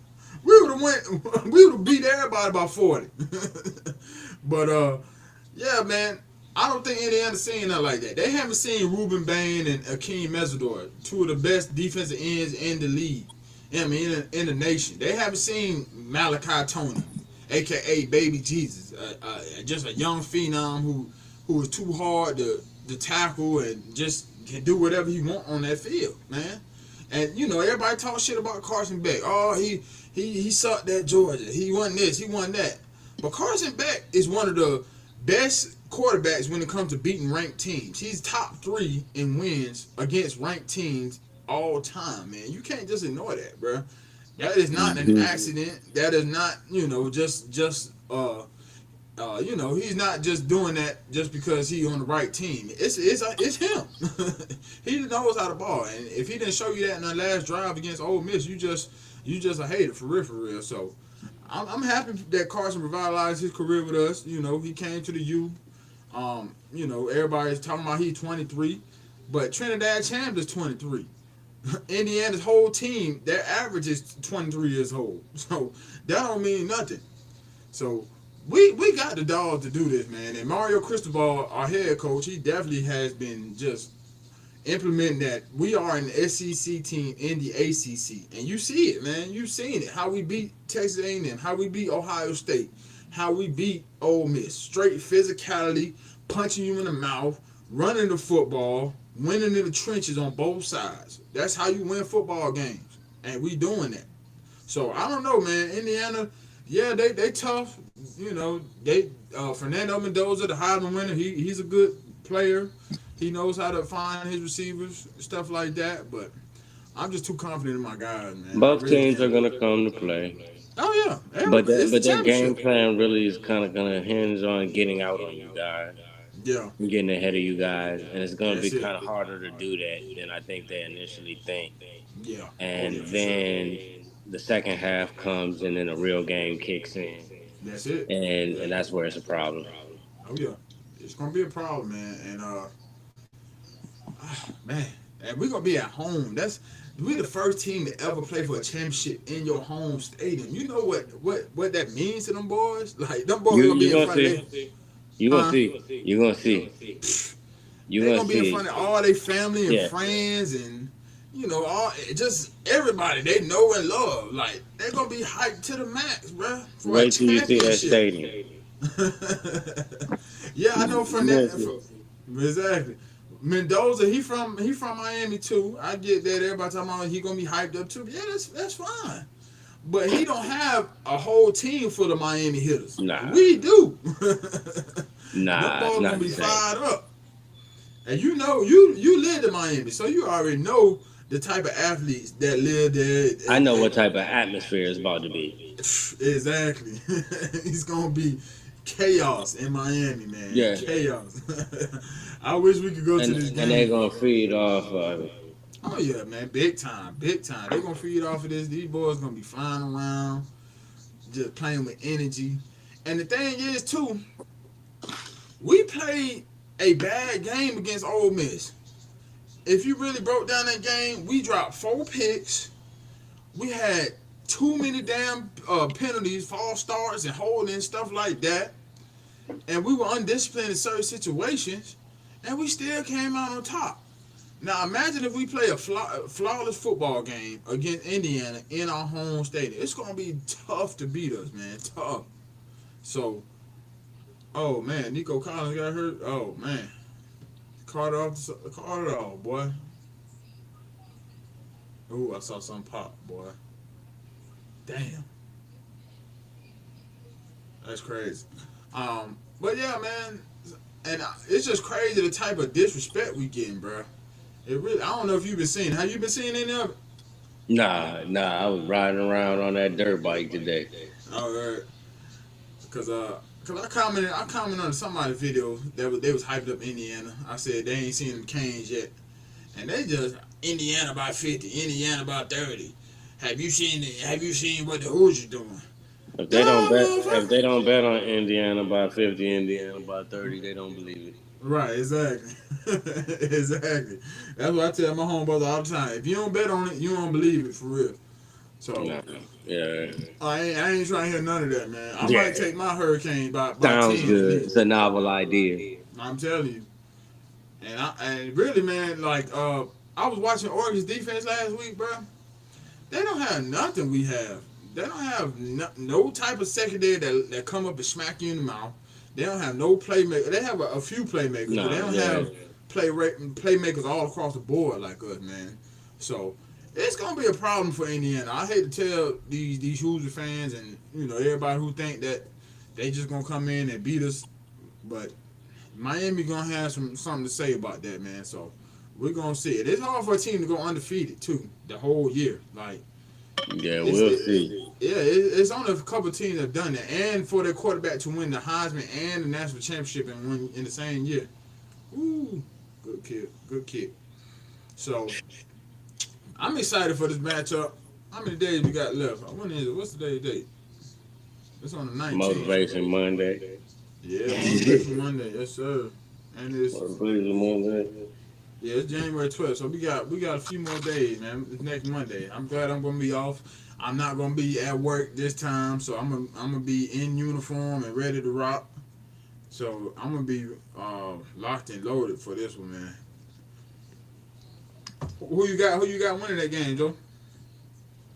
we would have went, we would have beat everybody by 40. But yeah, man, I don't think Indiana's seen that like that. They haven't seen Ruben Bain and Akeem Mesidor, two of the best defensive ends in the league. I mean, in the nation. They haven't seen Malachi Tony, aka Baby Jesus, just a young phenom who is too hard to tackle and just can do whatever he want on that field, man. And you know, everybody talk shit about Carson Beck. Oh, he sucked at Georgia. He won this, he won that. But Carson Beck is one of the best quarterbacks when it comes to beating ranked teams. He's top 3 in wins against ranked teams all time, man. You can't just ignore that, bro. That is not an accident. That is not, you know, you know, he's not just doing that just because he's on the right team. It's him. He knows how to ball, and if he didn't show you that in the last drive against Ole Miss, you just a hater for real. So I'm happy that Carson revitalized his career with us. You know, he came to the U. You know, everybody's talking about he's 23, but Trinidad Champ is 23. Indiana's whole team, their average is 23 years old. So that don't mean nothing. So we got the dogs to do this, man. And Mario Cristobal, our head coach, he definitely has been just implementing that. We are an SEC team in the ACC, and you see it, man. You've seen it. How we beat Texas A&M, how we beat Ohio State, how we beat Ole Miss. Straight physicality, punching you in the mouth, running the football, winning in the trenches on both sides. That's how you win football games, and we doing that. So I don't know, man. Indiana, yeah, they tough. You know, they Fernando Mendoza, the Heisman winner, he's a good player. He knows how to find his receivers, stuff like that. But I'm just too confident in my guys, man. Both teams are gonna come to play. Oh yeah, but their game plan really is kind of gonna hinge on getting out on you guys. Yeah, getting ahead of you guys, and it's gonna be kind of harder to do that than I think they initially think. Yeah, and then the second half comes, and then a real game kicks in. That's it, and that's where it's a problem. Oh yeah, it's gonna be a problem, man. And man, and we're gonna be at home. We're the first team to ever play for a championship in your home stadium. You know what that means to them boys? Like them boys gonna be in front of them. You're gonna see. You're gonna see. They're gonna be in front of all their family and friends, and you know, just everybody they know and love. Like they're gonna be hyped to the max, bro. Wait till you see that stadium. Yeah, I know Fernando. Exactly. Mendoza, he from Miami too. I get that. Everybody talking about he gonna be hyped up too. Yeah, that's fine. But he don't have a whole team full of Miami hitters. Nah. We do. Nah. The ball gonna be fired up. And you know, you lived in Miami, so you already know the type of athletes that live there. I know what type of atmosphere is about to be. Exactly. It's gonna be chaos in Miami, man. Yeah. Chaos. I wish we could go to this game. And they're gonna feed off of it. Oh yeah, man, big time. They're gonna feed off of this. These boys gonna be flying around, just playing with energy. And the thing is too, we played a bad game against Ole Miss. If you really broke down that game, we dropped 4 picks. We had too many damn penalties, false starts, and holding stuff like that. And we were undisciplined in certain situations, and we still came out on top. Now imagine if we play a flawless football game against Indiana in our home stadium. It's gonna be tough to beat us, man. Tough. So, oh man, Nico Collins got hurt. Oh man, Carter off, boy. Ooh, I saw something pop, boy. Damn, that's crazy. But yeah, man, and it's just crazy the type of disrespect we getting, bro. It really, I don't know if you've been seeing. Have you been seeing any of it? Nah. I was riding around on that dirt bike today. All right. Cause I commented on somebody's video they was hyped up Indiana. I said they ain't seen them Canes yet, and they just Indiana by 50, Indiana by 30. Have you seen what the Hoosiers doing? If they don't bet on Indiana by 50, Indiana by 30, they don't believe it. Right, exactly. Exactly. That's what I tell my homeboys all the time. If you don't bet on it, you don't believe it for real. So Nah, yeah, I ain't trying to hear none of that, man. I yeah. might take my Hurricanes by Sounds 10 at good. It's least. a novel idea. I'm telling you. And really, man, like I was watching Oregon's defense last week, bro. They don't have nothing we have. They don't have no type of secondary that come up and smack you in the mouth. They don't have no playmaker. They have a few playmakers, but they Nah, don't yeah. have playmakers all across the board like us, man. So it's gonna be a problem for Indiana. I hate to tell these Hoosier fans and everybody who think that they just gonna come in and beat us, but Miami gonna have something to say about that, man. So we're gonna see it. It's hard for a team to go undefeated too the whole year. Like Yeah, we'll see. it's only a couple of teams that have done that, and for their quarterback to win the Heisman and the national championship in the same year. Ooh, good kick. So I'm excited for this matchup. How many days we got left? When is it? What's today's date? It's on the 19th. Motivation Monday. Yeah, Motivation Monday. Yes, sir. And it's Motivation Monday. yeah, it's January 12th. So we got a few more days, man. It's next Monday. I'm glad I'm gonna be off. I'm not gonna be at work this time, so I'm gonna be in uniform and ready to rock. So I'm gonna be locked and loaded for this one, man. Who you got? Who you got winning that game, Joe?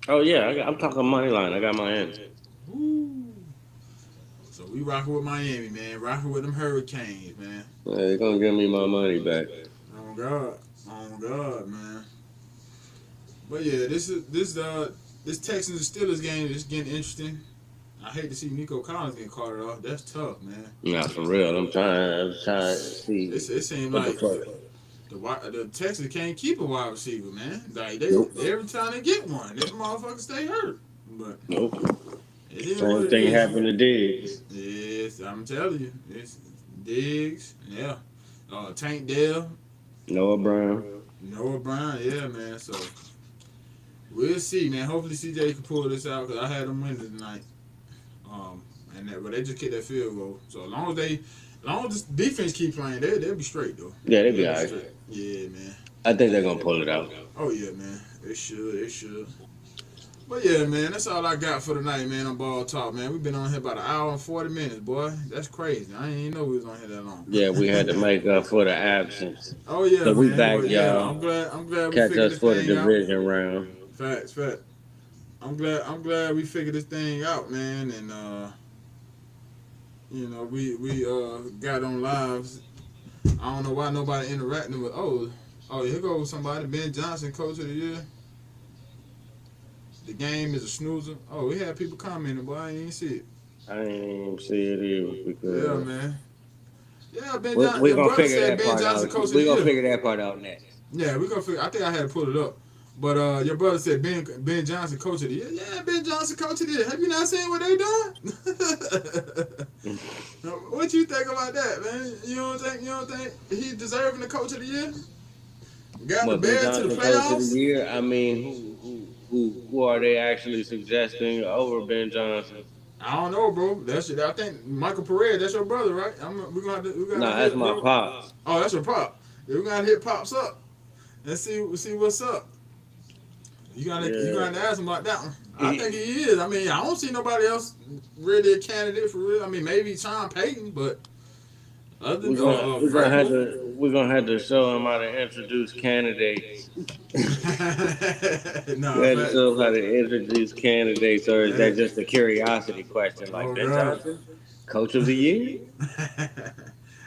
Oh yeah, I'm talking money line. I got my hands. Woo. So we rocking with Miami, man. Rocking with them Hurricanes, man. They're gonna give me my money back. Oh God, man. But yeah, this Texans and Steelers game is getting interesting. I hate to see Nico Collins getting carted off. That's tough, man. Nah, for real. I'm trying to see. It seems What the like fuck? the Texans can't keep a wide receiver, man. Like Nope. every time they get one, this motherfucker stay hurt. But Nope. it is Same what it thing is. happened to Diggs. Yes, I'm telling you, it's Diggs, yeah. Tank Dell, Noah Brown. Noah Brown, yeah, man. So we'll see, man. Hopefully CJ can pull this out because I had them winning tonight. But they just kicked that field goal. So as long as the defense keep playing, they'll be straight though. Yeah, they'll be alright. Yeah, man. I think they're gonna pull it out. Oh yeah, man. It should. But yeah, man, that's all I got for tonight, man. On Ball Talk, man. We've been on here about an hour and 40 minutes, boy. That's crazy. I didn't even know we was on here that long. Yeah, we had to make up for the absence. Oh yeah, So man. we back, But, y'all. I'm glad we Catch figured us this for the thing out. division round. Facts. I'm glad we figured this thing out, man, and we got on lives. I don't know why nobody interacting with. Oh, here goes somebody. Ben Johnson, Coach of the Year. The game is a snoozer. Oh, we had people commenting, but I ain't even see it. I didn't even see it either because Yeah, man. Yeah, Ben we're Johnson. gonna Your brother figure said that Ben part Johnson, out. Coach of the We're gonna Year. figure that part out next. Yeah, we're gonna figure. I think I had to pull it up. But your brother said Ben Johnson, Coach of the Year. Yeah, Ben Johnson, Coach of the Year. Have you not seen what they doing? What you think about that, man? You don't think he's deserving the Coach of the Year? Got the But Ben Bears to Johnson the coach of playoffs? the year. I mean, who are they actually suggesting over Ben Johnson? I don't know, bro. That's it. I think Michael Perez. That's your brother, right? We're gonna have to. Nah, that's my pops. Oh, that's your pop. Yeah, we're gonna hit pops up and see what's up. You gotta ask him about that one. I think he is. I mean, I don't see nobody else really a candidate for real. I mean, maybe Sean Payton, but other than we're gonna have to show him how to introduce candidates. No, We had to show him how to introduce candidates, or is that just a curiosity question? Like Ben Johnson, Coach of the Year?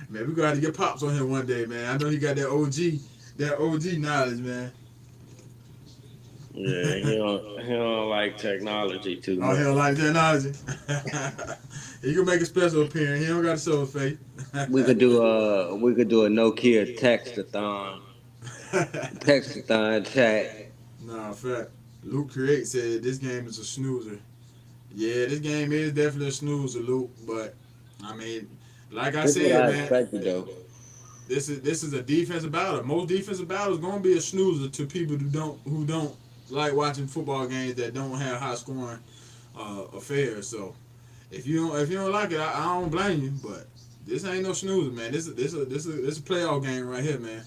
Man, we're gonna have to get pops on him one day, man. I know he got that OG knowledge, man. Yeah, he don't like technology too much. Oh, he don't like technology. He can make a special appearance. He don't got to show his face. We could do a Nokia textathon chat. Nah, fact. Luke Create said this game is a snoozer. Yeah, this game is definitely a snoozer, Luke. But I mean, like I said, man, expected, though. this is a defensive battle. Most defensive battles gonna be a snoozer to people who don't like watching football games that don't have high scoring affairs. So if you don't like it, I don't blame you. But This ain't no snoozer, man. This a playoff game right here, man.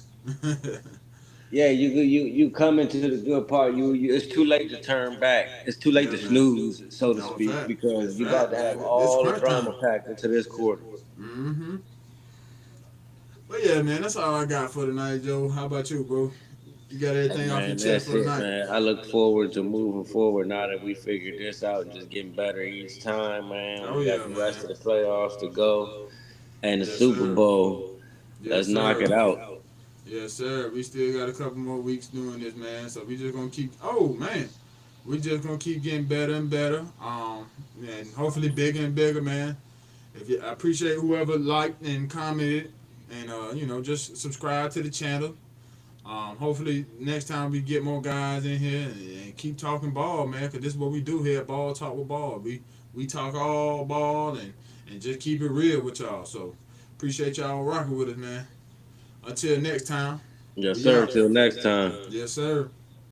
Yeah, you come into the good part. It's too late to turn back. It's too late Yeah, to man. snooze, so to No speak, fact. because That's you about fact, to have man. This all the crunch drama time. packed into this quarter. Mm-hmm. But yeah, man, that's all I got for tonight, Joe. How about you, bro? You got Hey everything off your man, chest that's for it, tonight? man. I look forward to moving forward now that we figured this out and just getting better each time, man. Oh We got yeah, the man. rest of the playoffs to go and the Yes, Super sir. Bowl. Yes, Let's knock sir. it out. Yes, sir. We still got a couple more weeks doing this, man. So we just gonna keep. Oh man, we just gonna keep getting better and better. And hopefully bigger and bigger, man. I appreciate whoever liked and commented, and just subscribe to the channel. Hopefully next time we get more guys in here and keep talking ball, man. Cause this is what we do here at Ball Talk with Ball. We talk all ball and just keep it real with y'all. So appreciate y'all rocking with us, man. Until next time, Yes, we sir. out. Till next time. Yes, sir.